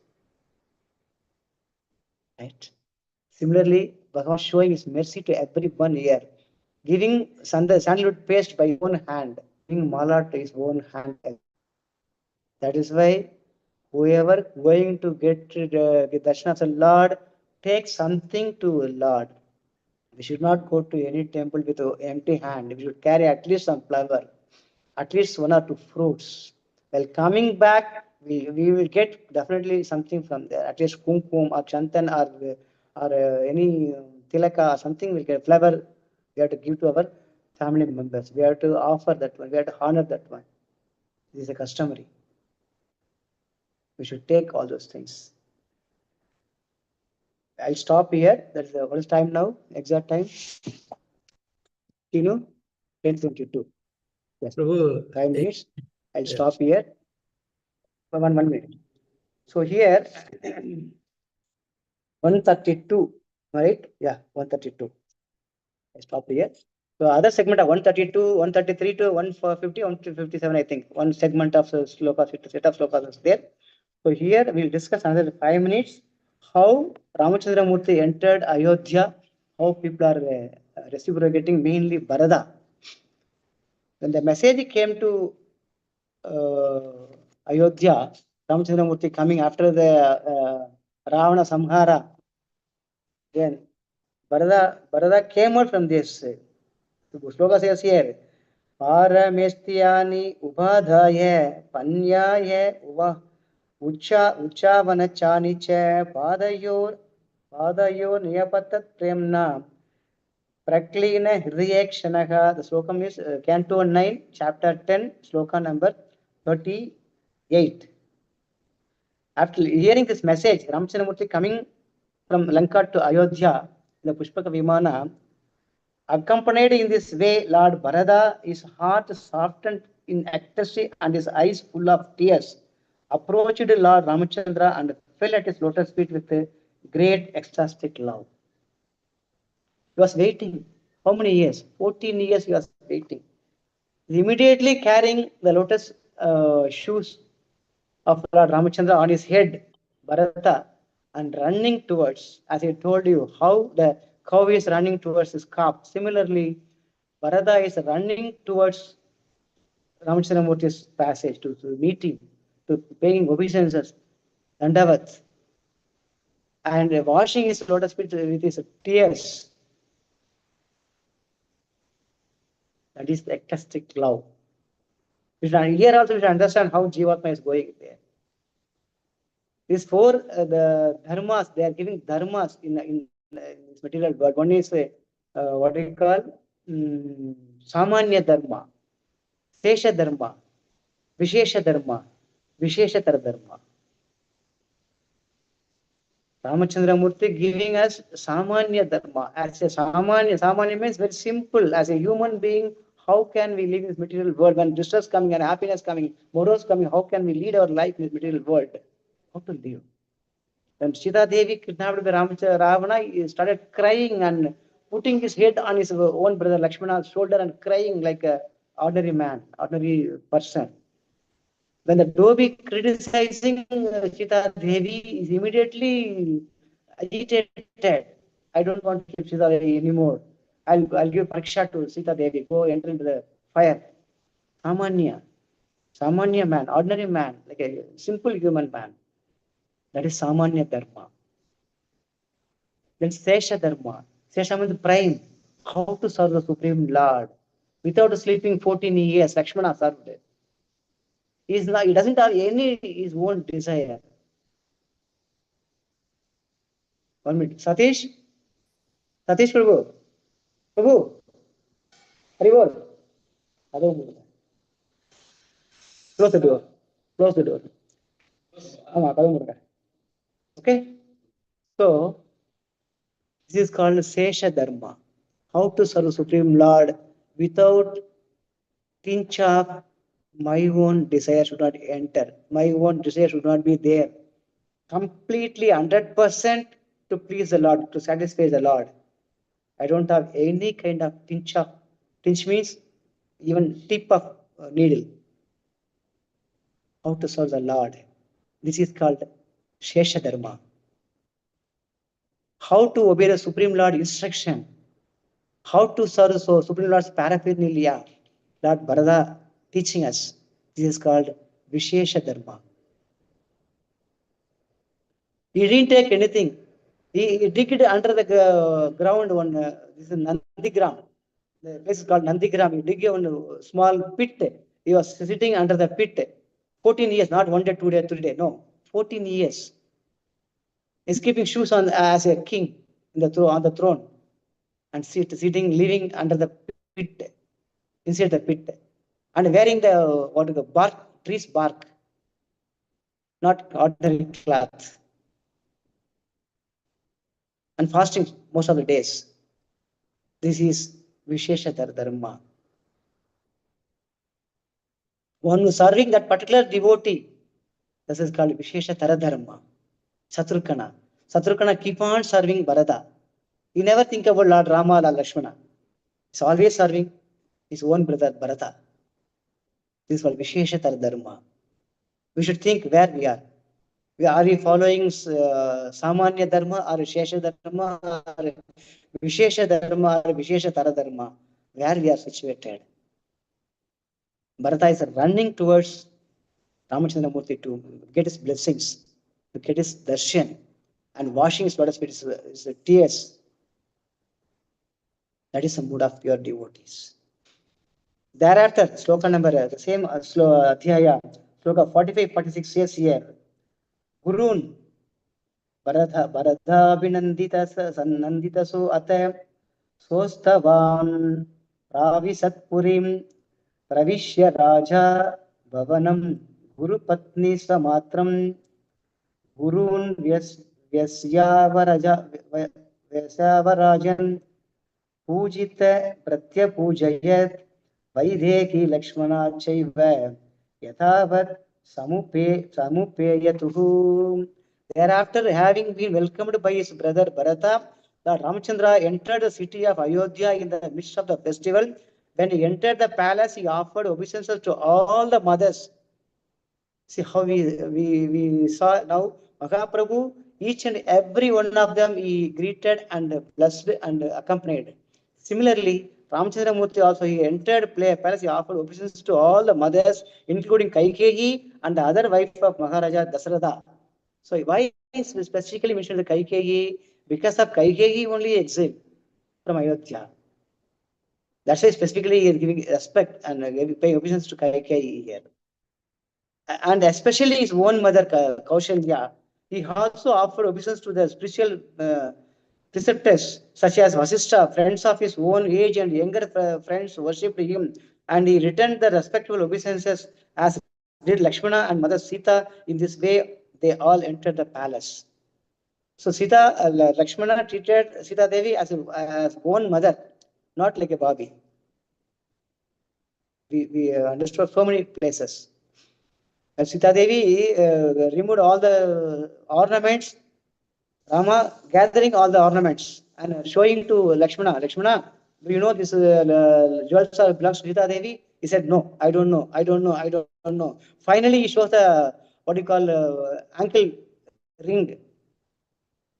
Right? Similarly, Bhagavan showing his mercy to everyone here, giving sandalwood paste by his own hand, giving mala to his own hand. That is why whoever going to get the darshan of the Lord, take something to Lord. We should not go to any temple with an empty hand. We should carry at least some flower, at least one or two fruits. While coming back, we will get definitely something from there, at least kumkum or chantan or any tilaka or something. We'll get flower. We have to give to our family members. We have to offer that one. We have to honor that one. This is a customary. We should take all those things. I'll stop here. That's what is time now? Exact time? You know, 10:22. Yes. Prabhu, 5 minutes. I'll yes. stop here. For one minute. So here, 132. Right? Yeah, 132. I stop here. So other segment of 132, 133 to 150, 157, I think. One segment of slokas, set of slokas is there. So here we'll discuss another 5 minutes how Ramachandra Murthy entered Ayodhya how people are reciprocating, mainly Bharata. When the message came to Ayodhya, Ramachandramurti coming after the Ravana Samhara, then Bharata came out from this. The sloka says here, Paramestiyani Ubhadhaya Panyaya Uchavana cha Padayor Niyapatat Premna Praklina Hridayakshanaha. The slokam is Canto 9, Chapter 10, Sloka number 38. After hearing this message, Ramachandramurti coming from Lanka to Ayodhya, the Pushpaka Vimana, accompanied in this way, Lord Bharata, his heart softened in ecstasy and his eyes full of tears, approached Lord Ramachandra and fell at his lotus feet with a great ecstatic love. He was waiting. How many years? 14 years he was waiting. Immediately carrying the lotus shoes of Lord Ramachandra on his head, Bharata, and running towards, as I told you, how the cow is running towards his calf. Similarly, Bharata is running towards Ramachandramurti's passage to meet him, to paying obeisances, dandavats, and washing his lotus feet with his tears. That is the ecstatic love. Here also we should understand how Jivatma is going there. These four the dharmas, they are giving dharmas in this material world. One is what we call Samanya Dharma, Sesha Dharma, Vishesha Dharma, Visheshatara Dharma. Ramachandramurti giving us Samanya Dharma. As a Samanya means very simple. As a human being, how can we live in this material world when distress coming and happiness coming, morals coming? How can we lead our life in this material world? How to live? When Sita Devi kidnapped by Ravana, he started crying and putting his head on his own brother Lakshmana's shoulder and crying like an ordinary man, ordinary person. When the Dhobi criticizing Sita Devi is immediately agitated. I don't want to keep Sita Devi anymore. I'll give Pariksha to Sita Devi. Go enter into the fire. Samanya man, ordinary man, like a simple human man. That is Samanya Dharma. Then Sesha Dharma. Sesha means prime. How to serve the Supreme Lord. Without sleeping 14 years, Lakshmana served. He doesn't have any his own desire. 1 minute. Satish Prabhu. Prabhu. Haribol. Close the door. Close the door. Okay. So, this is called Sesha Dharma. How to serve the Supreme Lord without pinch of my own desire should not enter. My own desire should not be there. Completely 100% to please the Lord, to satisfy the Lord. I don't have any kind of pinch means even tip of needle. How to serve the Lord. This is called Shesha Dharma. How to obey the Supreme Lord instruction. How to serve the Supreme Lord's paraphernalia. Lord Bharata teaching us. This is called Vishesha Dharma. He didn't take anything. He dig it under the ground. This is Nandigram. The place is called Nandigram. He dig one small pit. He was sitting under the pit. 14 years, not 1 day, 2 day, 3 day. No, 14 years. He's keeping shoes on as a king on the throne, and sitting, living under the pit, inside the pit, and wearing the bark, tree's bark, not ordinary cloth, and fasting most of the days. This is Vishesha Dharma. One who serving that particular devotee, this is called Vishesha Dharma. Shatrukana keep on serving Bharata. He never think about Lord Rama or Lakshmana. He's always serving his own brother Bharata. This is called Vishesha Dharma. We should think where we are. Are we following Samanya Dharma or Shesha Dharma or Vishesha Dharma or Vishesha Tara Dharma? Where we are situated? Bharata is running towards Ramachandra Murthy to get his blessings, to get his darshan, and washing his lotus feet is tears. That is the mood of pure devotees. Thereafter, sloka number, the same adhyaya, sloka 45-46 says here, Gurun, Bharadhabhinanditasu ata Sostavan Ravisatpurim Pravishya Raja Bhavanam Guru Patni Samatram Gurun Vyasavarajan Pujita Pratyapujayat Vaideki Lakshmana Chaiva Yathavat Samupeyatuhu. Thereafter, having been welcomed by his brother Bharata, Lord Ramachandra entered the city of Ayodhya in the midst of the festival. When he entered the palace, he offered obeisances to all the mothers. See how we saw now Mahaprabhu, each and every one of them he greeted and blessed and accompanied. Similarly, Ramchandra Murthy also he entered palace, he offered obeisances to all the mothers, including Kaikeyi and the other wife of Maharaja Dasaratha. So why is specifically mentioned the Kaikeyi? Because of Kaikeyi only exile from Ayodhya. That's why specifically he is giving respect and paying obeisance to Kaikeyi here. And especially his own mother Kaushalya, he also offered obeisance to the spiritual preceptors such as Vasishtha, friends of his own age and younger friends worshipped him, and he returned the respectful obeisances as did Lakshmana and Mother Sita. In this way, they all entered the palace. So Lakshmana treated Sita Devi as own mother, not like a Babi. We understood so many places. Sita Devi removed all the ornaments, Rama gathering all the ornaments and showing to Lakshmana. Lakshmana, do you know this jewels belongs to Sita Devi? He said, no, I don't know, I don't know, I don't know. Finally, he shows the, what you call, ankle ring.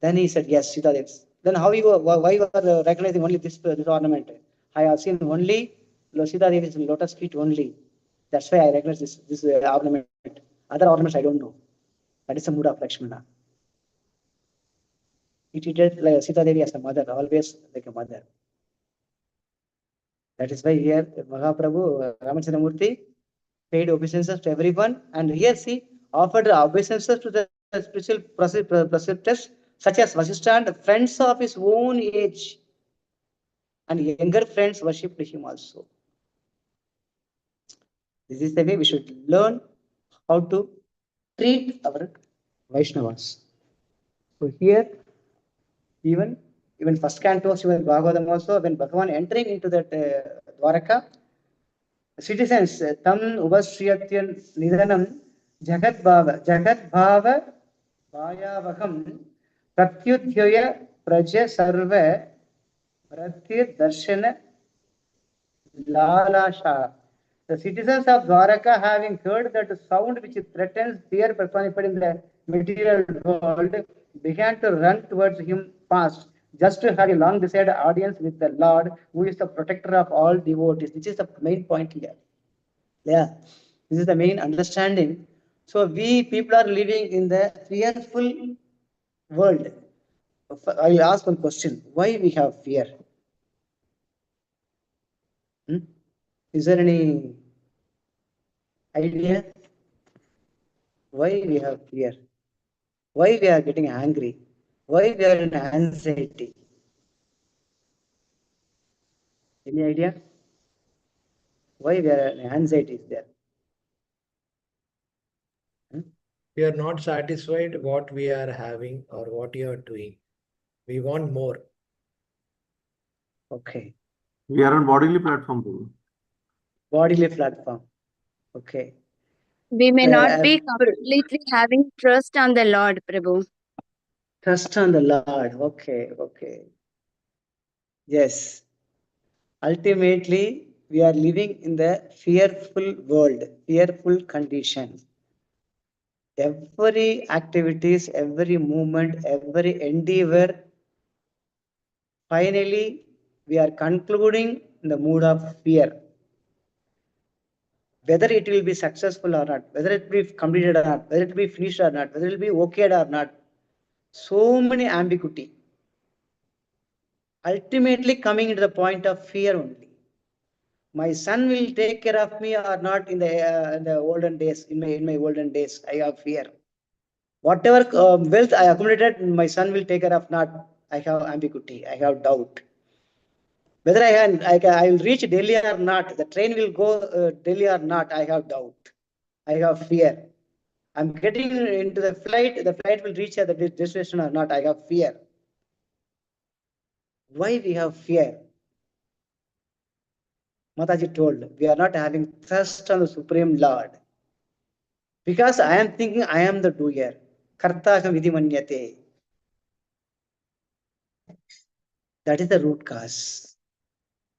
Then he said, yes, Sita Devi. Then why you are recognizing only this ornament? I have seen only Sita Devi's lotus feet only. That's why I recognize this ornament. Other ornaments I don't know. That is the mood of Lakshmana. He treated like Sita Devi as a mother, always like a mother. That is why here Mahaprabhu, Ramachandra Murthy, paid obeisances to everyone, and here see offered obeisances to the spiritual preceptors such as Vasishtha and friends of his own age, and younger friends worshipped him also. This is the way we should learn how to treat our Vaishnavas. So here, even first canto, even Bhagavatam also, when Bhagavan entering into that Dwaraka, citizens tam ubashriyatyan nidanam jagat bhava vayavaham pratyudhyaya praja sarva pratyir darshana lalasha. The citizens of Dwaraka, having heard that sound which threatens fear personified in the material world, began to run towards him fast, just to have a long desired audience with the Lord, who is the protector of all devotees. This is the main point here. Yeah, this is the main understanding. So we people are living in the fearful world. I will ask one question: why we have fear? Is there any idea? Why we have fear? Why we are getting angry? Why we are in anxiety? Any idea? Why we are in anxiety is there? We are not satisfied what we are having or what you are doing. We want more. Okay. We are on bodily platform, Prabhu. Bodily platform. Okay. We may not be completely having trust on the Lord, Prabhu. Trust on the Lord. Okay. Okay. Yes. Ultimately, we are living in the fearful world, fearful condition. Every activities, every movement, every endeavor, finally, we are concluding in the mood of fear. Whether it will be successful or not, whether it will be completed or not, whether it will be finished or not, whether it will be okayed or not. So many ambiguity. Ultimately coming into the point of fear only. My son will take care of me or not in the olden days, in my olden days, I have fear. Whatever wealth I accumulated, my son will take care of not, I have ambiguity, I have doubt. Whether I will reach Delhi or not, the train will go Delhi or not, I have doubt. I have fear. I'm getting into the flight will reach at the destination or not, I have fear. Why we have fear? Mataji told, we are not having thirst on the Supreme Lord. Because I am thinking I am the doer. Kartaka vidimanyate. That is the root cause.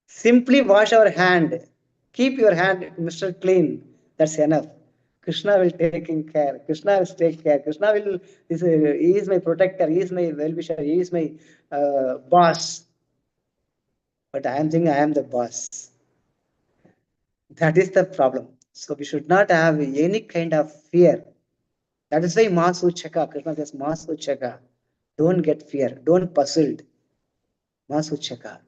Simply wash our hand. Keep your hand, Mr. Clean. That's enough. Krishna will take care. Krishna will take care. Krishna will, he is my protector. He is my well-wisher. He is my boss. But I am thinking I am the boss. That is the problem. So we should not have any kind of fear. That is why Masuchaka, Krishna says Masuchaka. Don't get fear. Don't puzzled. Masuchaka.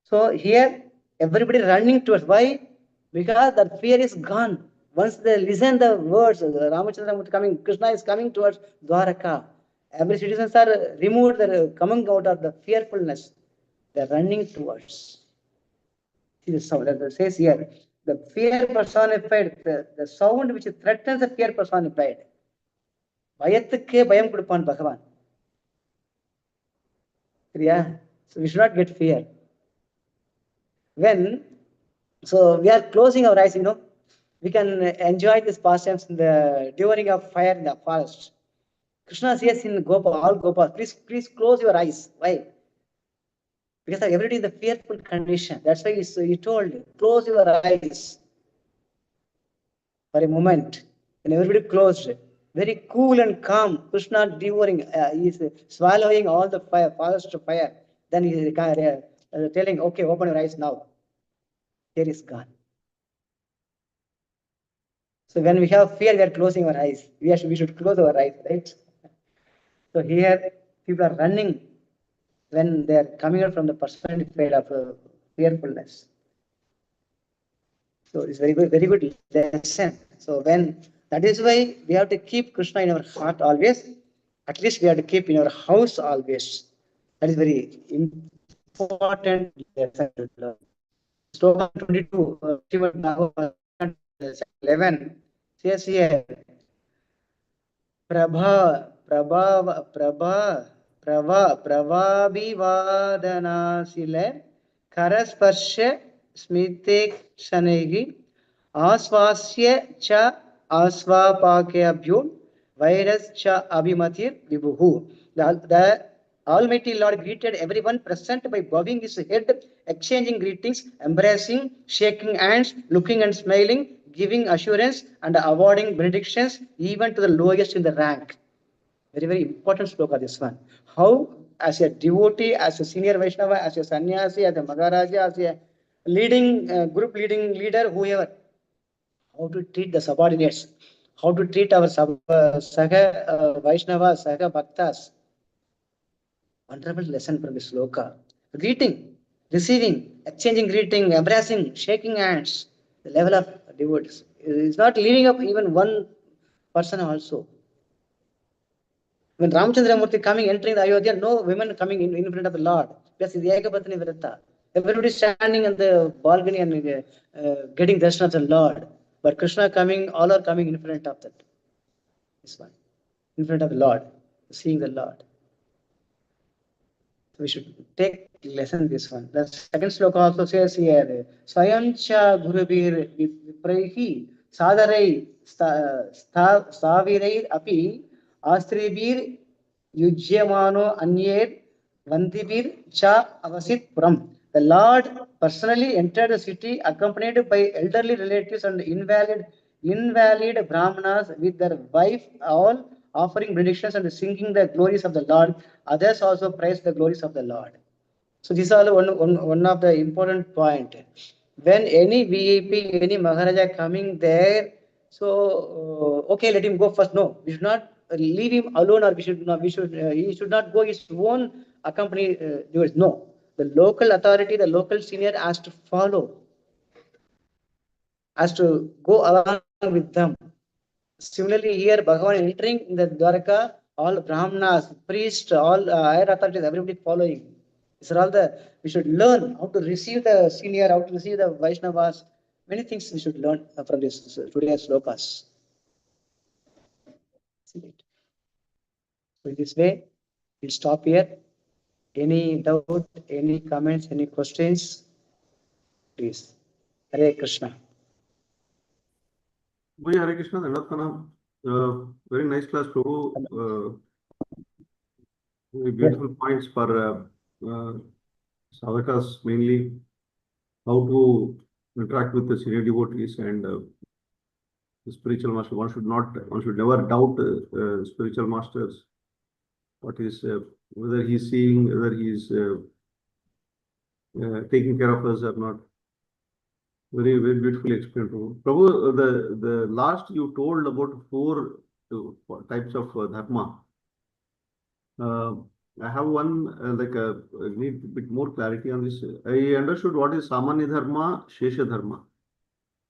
So here everybody running towards why? Because that fear is gone. Once they listen the words, Ramachandra coming, Krishna is coming towards Dwaraka. Every citizens are removed, they're coming out of the fearfulness. They're running towards. See the sound that says here, the fear personified, the sound which threatens the fear personified. பயத்துக்கே பயம் கொடுப்பான் பகவான். சரியா? So we should not get fear. So we are closing our eyes, we can enjoy this pastimes during a fire in the forest. Krishna says in all Gopas, please close your eyes. Why? Because everybody is in the fearful condition. That's why he told, close your eyes for a moment. And everybody closed. Very cool and calm. Krishna devouring, he is swallowing all the fire, forest fire. Then he is telling, okay, open your eyes now. Fear is gone. So when we have fear, we are closing our eyes. We should close our eyes, right? So here, people are running when they are coming out from the personified of fearfulness. So it's very good lesson. So that is why we have to keep Krishna in our heart always. At least we have to keep in our house always. That is very important lesson to learn. Sloka 22, 11 says here, Prabhavivadanasilai Karasparsha Smitekshanehi Aswasya cha Asvapakyabhyun Virus cha Abhimatir Vibuhu. The Almighty Lord greeted everyone present by bowing his head, exchanging greetings, embracing, shaking hands, looking and smiling, giving assurance and awarding benedictions even to the lowest in the rank. Very important sloka, this one. How, as a devotee, as a senior Vaishnava, as a sannyasi, as a Maharaja, as a leading group leading leader, whoever, how to treat the subordinates, how to treat our Saga Vaishnavas, Saga Bhaktas. Wonderful lesson from this sloka. Greeting, receiving, exchanging greeting, embracing, shaking hands. The level of devotees is not leaving up even one person also. When Ramachandra Murthy entering the Ayodhya, no women coming in front of the Lord. Because the Ekapatni Vrata. Everybody standing on the balcony and getting darshan of the Lord. But Krishna coming, all are coming in front of that. This one. In front of the Lord. Seeing the Lord. So we should take lesson this one. The second sloka also says here, Swayamcha Gurubir Viprehi Sadarai Savirai Api Astribir Yujyamano Anyer Vandibir Cha Avasit Puram. The Lord personally entered the city accompanied by elderly relatives and invalid invalid Brahmanas with their wife, all offering benedictions and singing the glories of the Lord. Others also praise the glories of the Lord. So this is all one of the important point. When any VIP, any Maharaja coming there, so okay, let him go first. No, we should not leave him alone, or he should not go his own accompany doers. No, the local authority, the local senior has to follow, has to go along with them. Similarly, here Bhagavan entering in the Dwarka, all Brahmanas, priests, all higher authorities, everybody following. These are all we should learn how to receive the senior, how to receive the Vaishnavas. Many things we should learn from this today's slokas. So in this way, we'll stop here. Any doubt, any comments, any questions? Please. Hare Krishna. Hare Krishna, Dandavat. Very nice class, Prabhu. Very beautiful points for sadhakas, mainly how to interact with the senior devotees and the spiritual master. One should never doubt spiritual masters. What is whether he's seeing, whether he's taking care of us or not. Very, very beautifully explained, Prabhu. Prabhu, the last you told about four types of dharma. I have one need a bit more clarity on this. I understood what is Samanya Dharma, Shesha Dharma.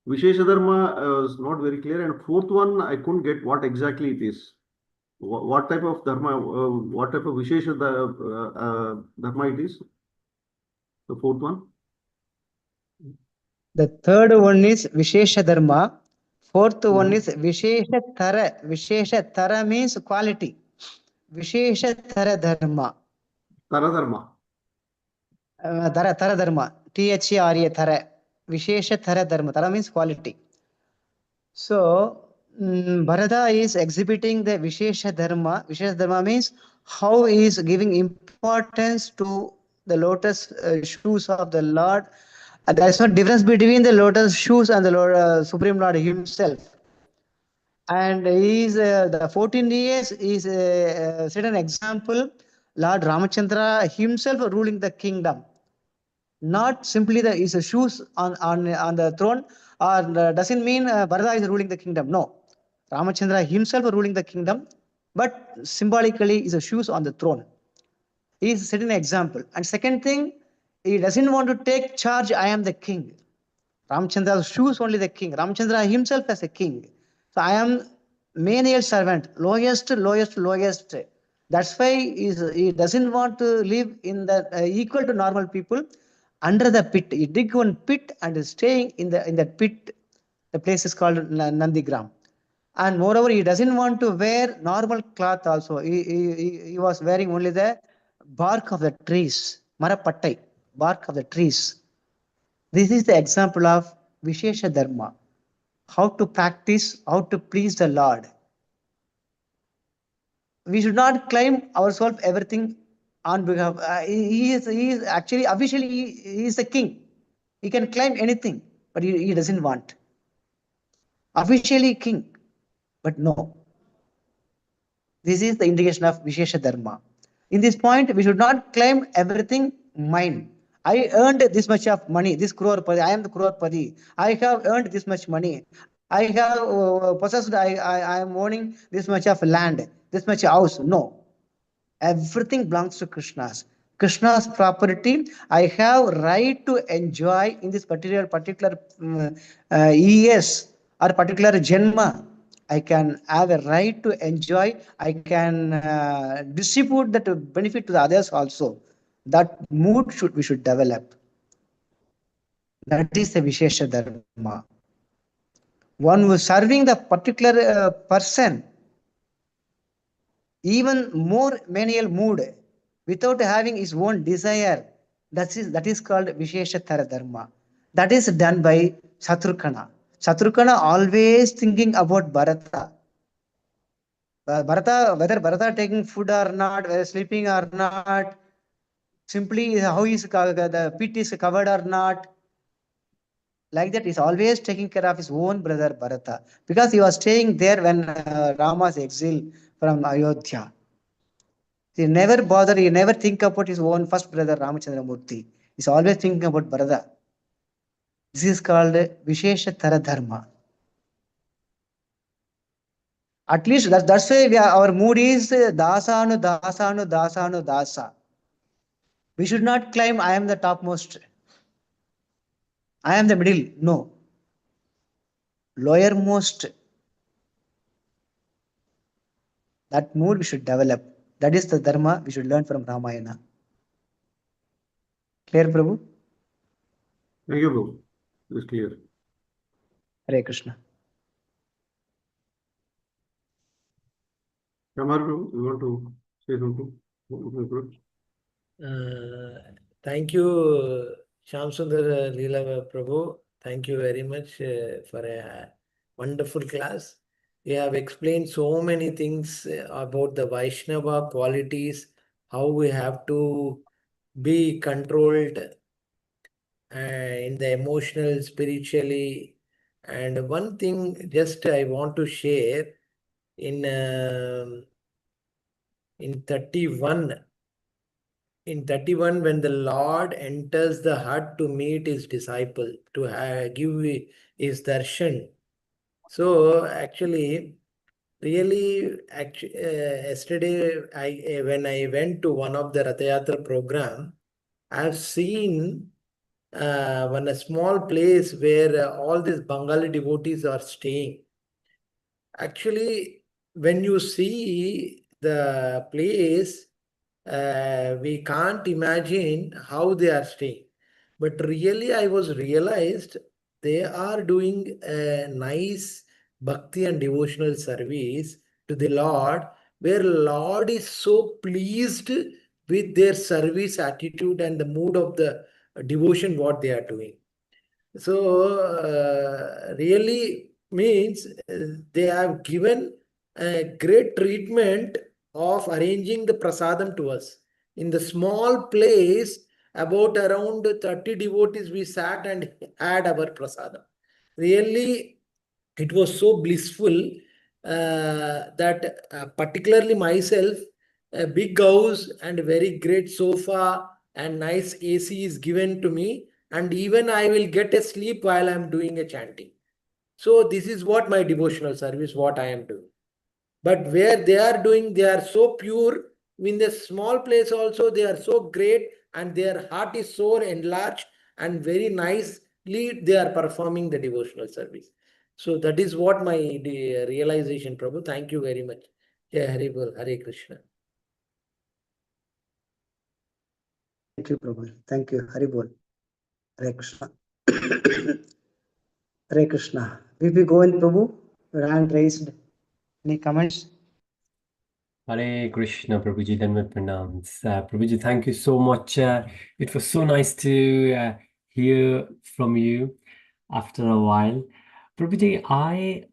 Vishesha Dharma is not very clear, and fourth one I couldn't get what exactly it is. What type of dharma? What type of Vishesha Dharma it is? The fourth one. The third one is Vishesha Dharma. Fourth one is Vishesha Tara. Vishesha Tara means quality. Vishesha Tara Dharma. Tara Dharma. Tara Dharma. Thara Tara. Vishesha Tara Dharma. Tara means quality. So, Bharata is exhibiting the Vishesha Dharma. Vishesha Dharma means how he is giving importance to the lotus shoes of the Lord. There is no difference between the lotus shoes and the Lord, Supreme Lord himself. And he is the 14 years is set an example. Lord Ramachandra himself ruling the kingdom. Not simply his shoes on the throne, or doesn't mean Bharata is ruling the kingdom. No, Ramachandra himself ruling the kingdom, but symbolically is shoes on the throne. He is setting an example. And second thing, he doesn't want to take charge. I am the king. Ramachandra's shoes only the king. Ramachandra himself as a king. So I am menial servant, lowest. That's why he doesn't want to live in the equal to normal people under the pit. He dig one pit and is staying in that pit. The place is called Nandigram. And moreover, he doesn't want to wear normal cloth also. He was wearing only the bark of the trees, Marapattai, bark of the trees. This is the example of Vishesha Dharma. How to practice, how to please the Lord. We should not claim ourselves everything on behalf. He is actually, officially, he is the king. He can claim anything, but he doesn't want. Officially king, but no. This is the indication of Vishesha Dharma. In this point, we should not claim everything mine. I earned this much of money, this crorepati. I am the crorepati. I have earned this much money. I have possessed, I am owning this much of land, this much house. No. Everything belongs to Krishna's property. I have right to enjoy in this particular years or particular janma. I can have a right to enjoy. I can distribute that benefit to the others also. That mood we should develop. That is the Vishesha Dharma. One who is serving the particular person, even more menial mood, without having his own desire, that is called Vishesha Tara Dharma. That is done by Shatrukana. Shatrukana always thinking about Bharata. Whether Bharata taking food or not, whether sleeping or not, simply how the pit is covered or not. Like that, he's always taking care of his own brother Bharata because he was staying there when Rama's exile from Ayodhya. He never bother, he never think about his own first brother Ramachandra Murthy. He's always thinking about Bharata. This is called Vishesha Tara Dharma. At least that's why our mood is Dasanu, Dasanu, Dasanu, Dasa. We should not claim I am the topmost. I am the middle. No. Lowermost. That mood we should develop. That is the dharma we should learn from Ramayana. Clear, Prabhu? Thank you, Prabhu. It's clear. Hare Krishna. Ramar Prabhu, you want to say something? Thank you, Shyamasundara Lila Prabhu. Thank you very much for a wonderful class. You have explained so many things about the Vaishnava qualities, how we have to be controlled in the emotional, spiritually. And one thing just I want to share in 31. In 31, when the Lord enters the hut to meet his disciple, to give his darshan. So actually, really, yesterday, when I went to one of the Ratha Yatra program, I've seen one a small place where all these Bengali devotees are staying. Actually, when you see the place, we can't imagine how they are staying. But really, I was realized they are doing a nice bhakti and devotional service to the Lord, where Lord is so pleased with their service attitude and the mood of the devotion what they are doing. So really means they have given a great treatment of arranging the prasadam to us. In the small place, about around 30 devotees, we sat and had our prasadam. Really, it was so blissful that particularly myself, a big house and a very great sofa and nice AC is given to me, and even I will get a sleep while I'm doing a chanting. So this is what my devotional service, what I am doing. But where they are doing, they are so pure. In the small place also, they are so great and their heart is so enlarged and very nicely they are performing the devotional service. So that is what my realization, Prabhu. Thank you very much. Jai Hari Bol, Hare Krishna. Thank you, Prabhu. Thank you. Hari Bol. Hare Krishna. Hare Krishna. We go in, Prabhu. Your hand raised. Any comments? Hare Krishna, Prabhuji, then my pranams. Prabhuji, thank you so much. It was so nice to hear from you after a while. Prabhuji, I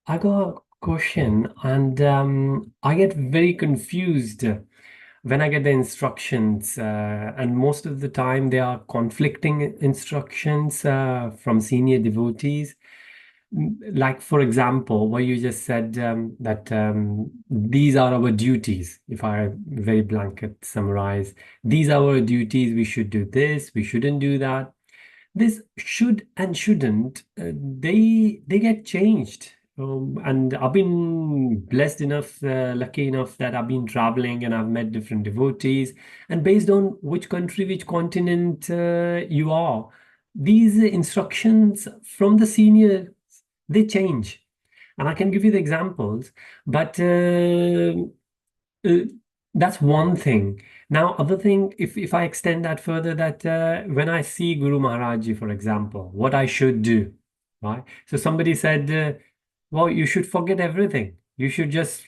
got a question and I get very confused when I get the instructions, and most of the time they are conflicting instructions from senior devotees. Like, for example, what you just said, that these are our duties. If I very blanket summarize, these are our duties. We should do this. We shouldn't do that. This should and shouldn't, they get changed. And I've been blessed enough, lucky enough that I've been traveling and I've met different devotees. And based on which country, which continent you are, these instructions from the senior, they change. And I can give you the examples, but that's one thing. Now, other thing, if I extend that further, that when I see Guru Maharaj Ji, for example, what I should do, right? So somebody said, well, you should forget everything. You should just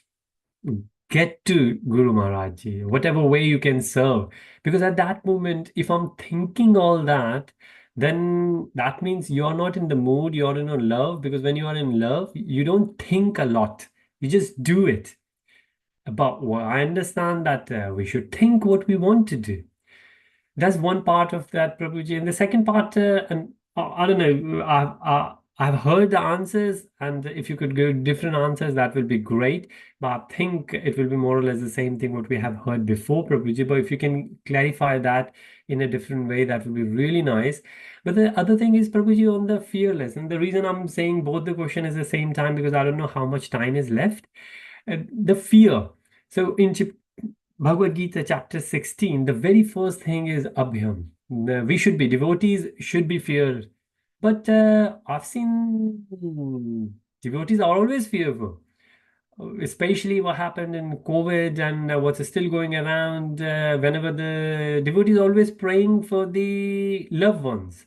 get to Guru Maharaj Ji, whatever way you can serve. Because at that moment, if I'm thinking all that, then that means you're not in the mood, you're in a love, because when you are in love, you don't think a lot. You just do it. But I understand that we should think what we want to do. That's one part of that, Prabhuji. And the second part, and I don't know. I've heard the answers, and if you could give different answers, that will be great. But I think it will be more or less the same thing what we have heard before, Prabhuji. But if you can clarify that in a different way, that would be really nice. But the other thing is, Prabhuji, on the fearless, and the reason I'm saying both the question is the same time because I don't know how much time is left. The fear. So in Bhagavad Gita chapter 16, the very first thing is Abhyam. We should be devotees, should be feared. But I've seen devotees are always fearful, especially what happened in COVID and what's still going around. Whenever the devotees always praying for the loved ones.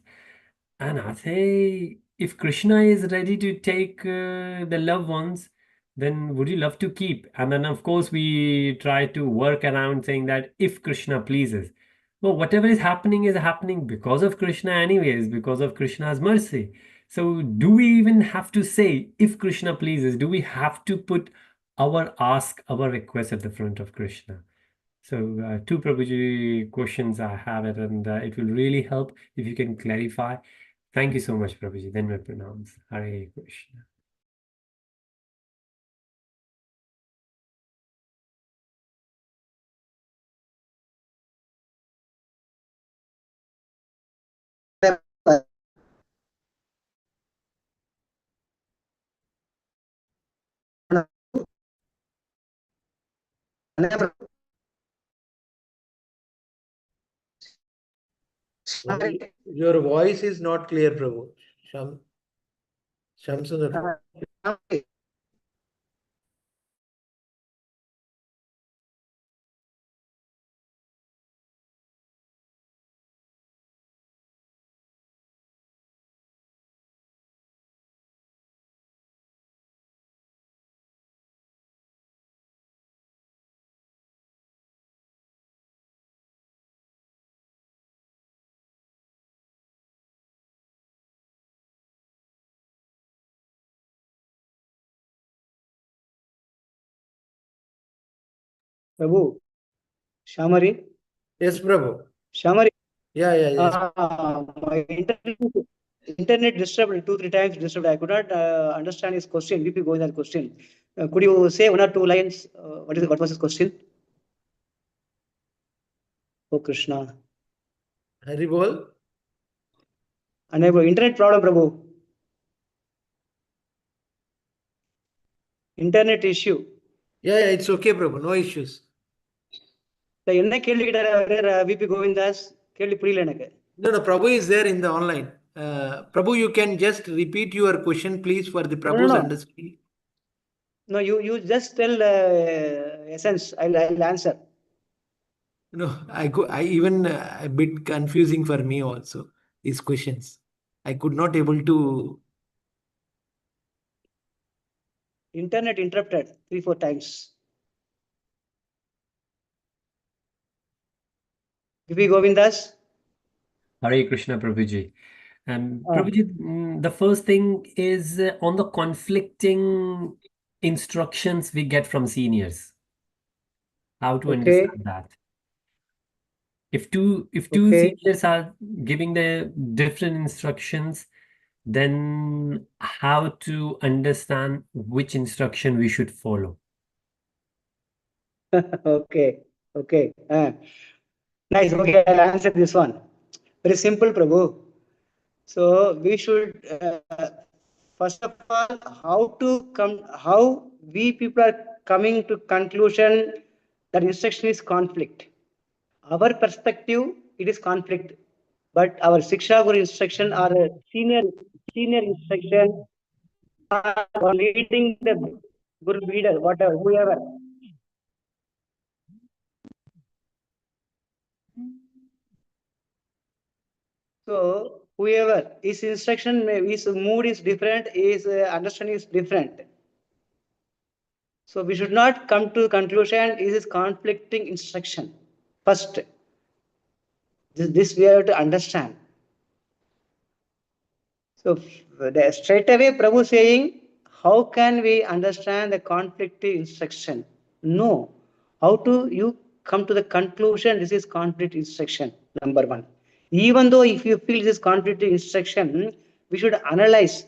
And I say, if Krishna is ready to take the loved ones, then would you love to keep? And then, of course, we try to work around saying that if Krishna pleases. Well, whatever is happening because of Krishna, anyways, because of Krishna's mercy. So, do we even have to say, if Krishna pleases? Do we have to put our ask, our request at the front of Krishna? So, two Prabhuji questions I have it, and it will really help if you can clarify. Thank you so much, Prabhuji. Then we pronounce Hare Krishna. Your voice is not clear, Prabhu. Shamsundar. Prabhu, Shamari, Yes, Prabhu. Shamari. Yeah, yes. My internet disturbed 2-3 times. Disturbed. I could not understand his question. VP Govinda's question. Could you say 1 or 2 lines? What was his question? Oh Krishna. Hari bol. Unable. Internet problem, Prabhu. Internet issue. Yeah, it's okay, Prabhu. No issues. என்ன கேள்வி கேட்டாரு VP கோவிந்தாஸ் கேள்வி புரியல எனக்கு. No, Prabhu is there in the online. Prabhu, you can just repeat your question, please, for the Prabhu's understanding. No, you just tell essence. I'll answer. No, I even a bit confusing for me also, these questions. I could not able to. Internet interrupted 3-4 times. VP Govindas. Hare Krishna, Prabhuji. Prabhuji, the first thing is on the conflicting instructions we get from seniors. How to understand that? If two seniors are giving the different instructions, then how to understand which instruction we should follow? Okay. Nice. Okay, I'll answer this one. Very simple, Prabhu. So we should first of all how we people are coming to conclusion that instruction is conflict. Our perspective, it is conflict, but our Siksha Guru instruction or senior instruction or leading the Guru leader, whatever, whoever. So whoever his instruction, his mood is different, his understanding is different. So we should not come to conclusion it is conflicting instruction. First, this we have to understand. So straight away Prabhu saying, how can we understand the conflicting instruction? No. How to you come to the conclusion this is conflict instruction? Number one. Even though if you feel this contradictory instruction, we should analyze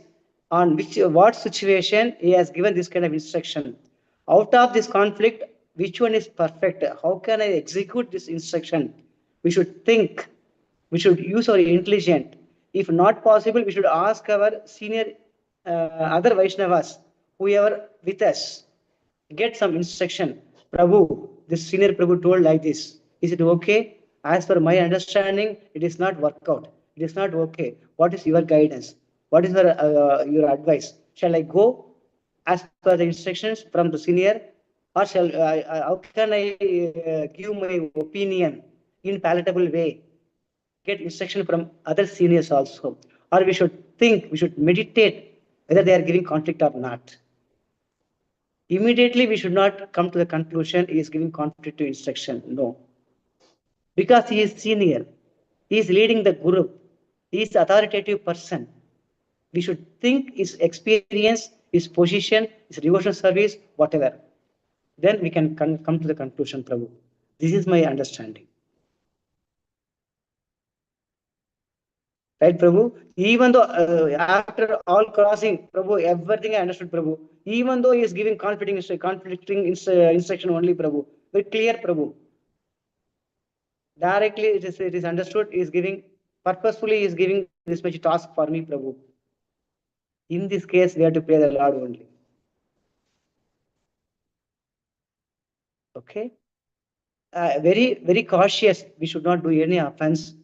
on what situation he has given this kind of instruction. Out of this conflict, which one is perfect? How can I execute this instruction? We should think. We should use our intelligence. If not possible, we should ask our senior other Vaishnavas, whoever with us, get some instruction. Prabhu, this senior Prabhu told like this. Is it okay? As per my understanding, it is not work out. It is not okay. What is your guidance? What is your advice? Shall I go as per the instructions from the senior, or how can I give my opinion in palatable way? Get instruction from other seniors also, or we should think, we should meditate whether they are giving conflict or not. Immediately we should not come to the conclusion he is giving conflict to instruction. No, because he is senior, he is leading the group, he is authoritative person. We should think his experience, his position, his devotional service, whatever. Then we can come to the conclusion, Prabhu. This is my understanding. Right, Prabhu? Even though after all crossing, Prabhu, everything I understood, Prabhu. Even though he is giving conflicting instruction only, Prabhu. Very clear, Prabhu. Directly it is understood, he is giving, purposefully he is giving this much task for me, Prabhu. In this case, we have to pray the Lord only. Okay? Very, very cautious. We should not do any offense.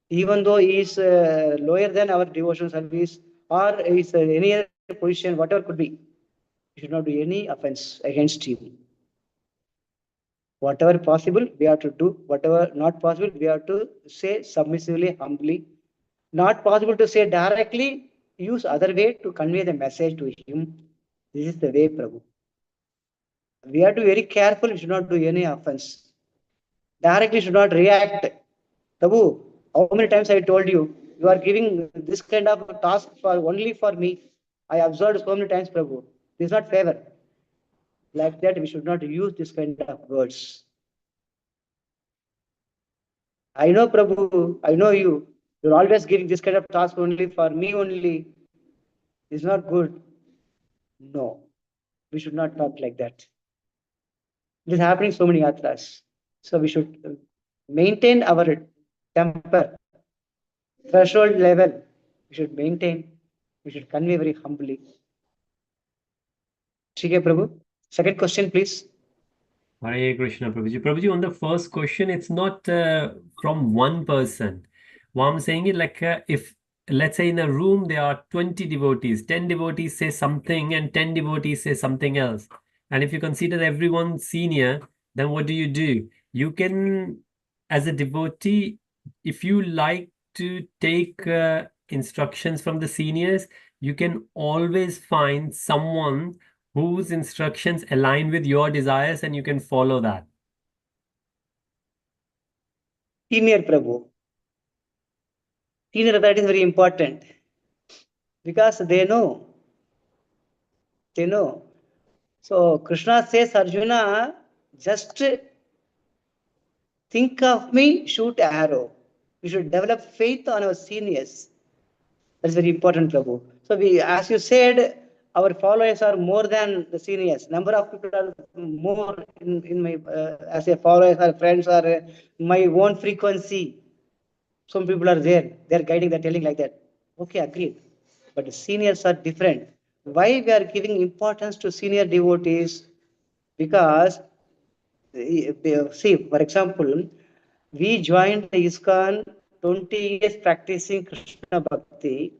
Even though he is lower than our devotional service or is any other position, whatever could be, we should not do any offense against him. Whatever possible, we have to do. Whatever not possible, we have to say submissively, humbly. Not possible to say directly, use other way to convey the message to him. This is the way, Prabhu. We have to be very careful, we should not do any offense. Directly should not react. Prabhu, how many times I told you, you are giving this kind of task for only for me. I observed so many times, Prabhu. This is not favor. Like that, we should not use this kind of words. I know, Prabhu, I know you. You're always giving this kind of task only for me only. It's not good. No, we should not talk like that. It is happening so many yatras. So we should maintain our temper, threshold level. We should maintain. We should convey very humbly. Shike Prabhu. Second question, please. Hare Krishna, Prabhuji. Prabhuji, on the first question, it's not from one person. What I'm saying is like if, let's say in a room, there are 20 devotees, 10 devotees say something and 10 devotees say something else. And if you consider everyone senior, then what do? You can, as a devotee, if you like to take instructions from the seniors, you can always find someone whose instructions align with your desires and you can follow that. Senior Prabhu. Senior authority is very important because they know. They know. So Krishna says, Arjuna, just think of me, shoot arrow. We should develop faith on our seniors. That's very important, Prabhu. So we, as you said, our followers are more than the seniors. Number of people are more in my, as a followers or friends or my own frequency. Some people are there, they're guiding, they're telling like that. Okay, agreed. But the seniors are different. Why we are giving importance to senior devotees? Because, see, for example, we joined ISKCON 20 years practicing Krishna Bhakti,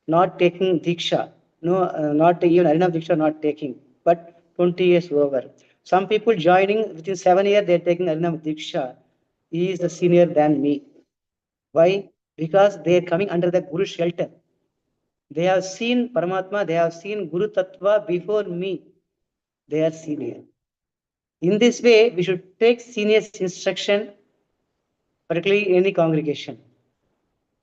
not taking Diksha. No, not even Harinam Diksha, not taking, but 20 years over. Some people joining within 7 years, they're taking Harinam Diksha. He is the senior than me. Why? Because they are coming under the Guru shelter. They have seen Paramatma, they have seen Guru Tattva before me. They are senior. In this way, we should take seniors' instruction, particularly in any congregation.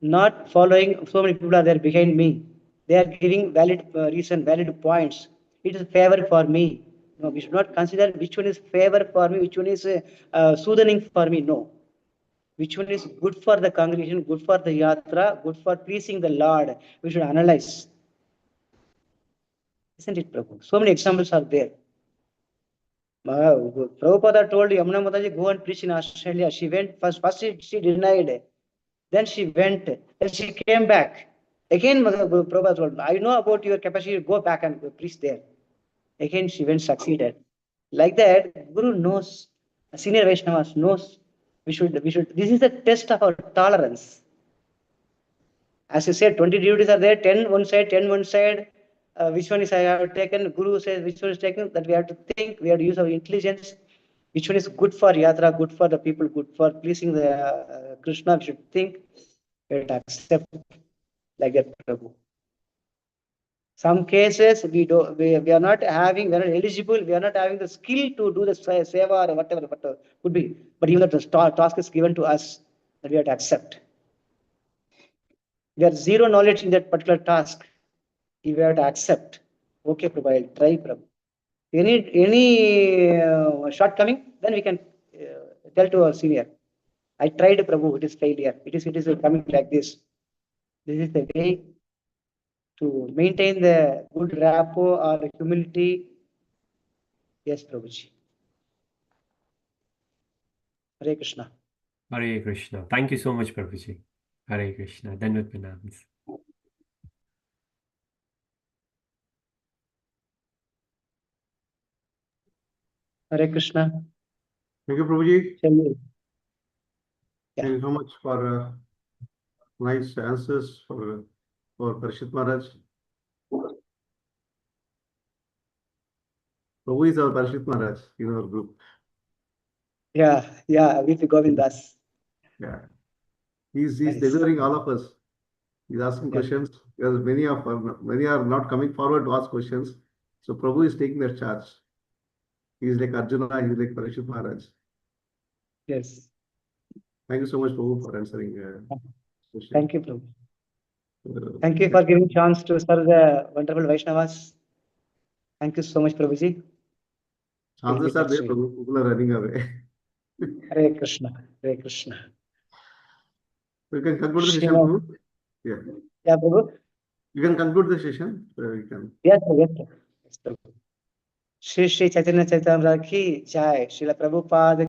Not following, so many people are there behind me. They are giving valid reason, valid points. It is favor for me. No, we should not consider which one is favor for me, which one is soothing for me. No. which one is good for the congregation, good for the yatra, good for pleasing the Lord. We should analyze. Isn't it, Prabhu? So many examples are there. Prabhupada told Yamuna Mataji, go and preach in Australia. She went first she denied. Then she went. Then she came back. Again, Prabhupada told, I know about your capacity. Go back and preach there. Again, she went, succeeded. Like that, Guru knows. Senior Vaishnavas knows. We should. This is the test of our tolerance. As you said, 20 devotees are there. 10 one side, 10 one side. Which one is I have taken? Guru says which one is taken. That we have to think. We have to use our intelligence. Which one is good for yatra, good for the people, good for pleasing the Krishna? We should think. We have to accept like that, Prabhu. Some cases we are not having, we are not eligible, we are not having the skill to do the seva or whatever could be. But even the task is given to us that we have to accept. We have zero knowledge in that particular task. We have to accept. Okay, Prabhu, I'll try, Prabhu. Any shortcoming, then we can tell to our senior. I tried, Prabhu, it is failure. It is coming like this. This is the way to maintain the good rapport or humility. Yes, Prabhuji. Hare Krishna. Hare Krishna. Thank you so much, Prabhuji. Hare Krishna. Dandavat pranams. Hare Krishna. Thank you, Prabhuji. Yeah. Thank you so much for nice answers for Parishit Maharaj. Prabhu is our Parishit Maharaj in our group. Yeah, with Govindas. Yeah. He's Nice. delivering all of us. He's asking Yeah. questions because many are not coming forward to ask questions. So Prabhu is taking their charge. He's like Arjuna, he's like Parishit Maharaj. Yes. Thank you so much, Prabhu, for answering questions. Thank you, Prabhu. Thank you for giving chance to serve the wonderful Vaishnavas. Thank you so much, Prabhuji. Chances are there, Prabhu. People are running away. Hare Krishna. Hare Krishna. We can conclude the session, Shima. Prabhu. Yeah. Yeah, Prabhu. You can conclude the session. We can. Yes, sir. Yes, sir. Yes, Prabhu. Shri Chaitanya Charitamrita ki jai. Srila Prabhupada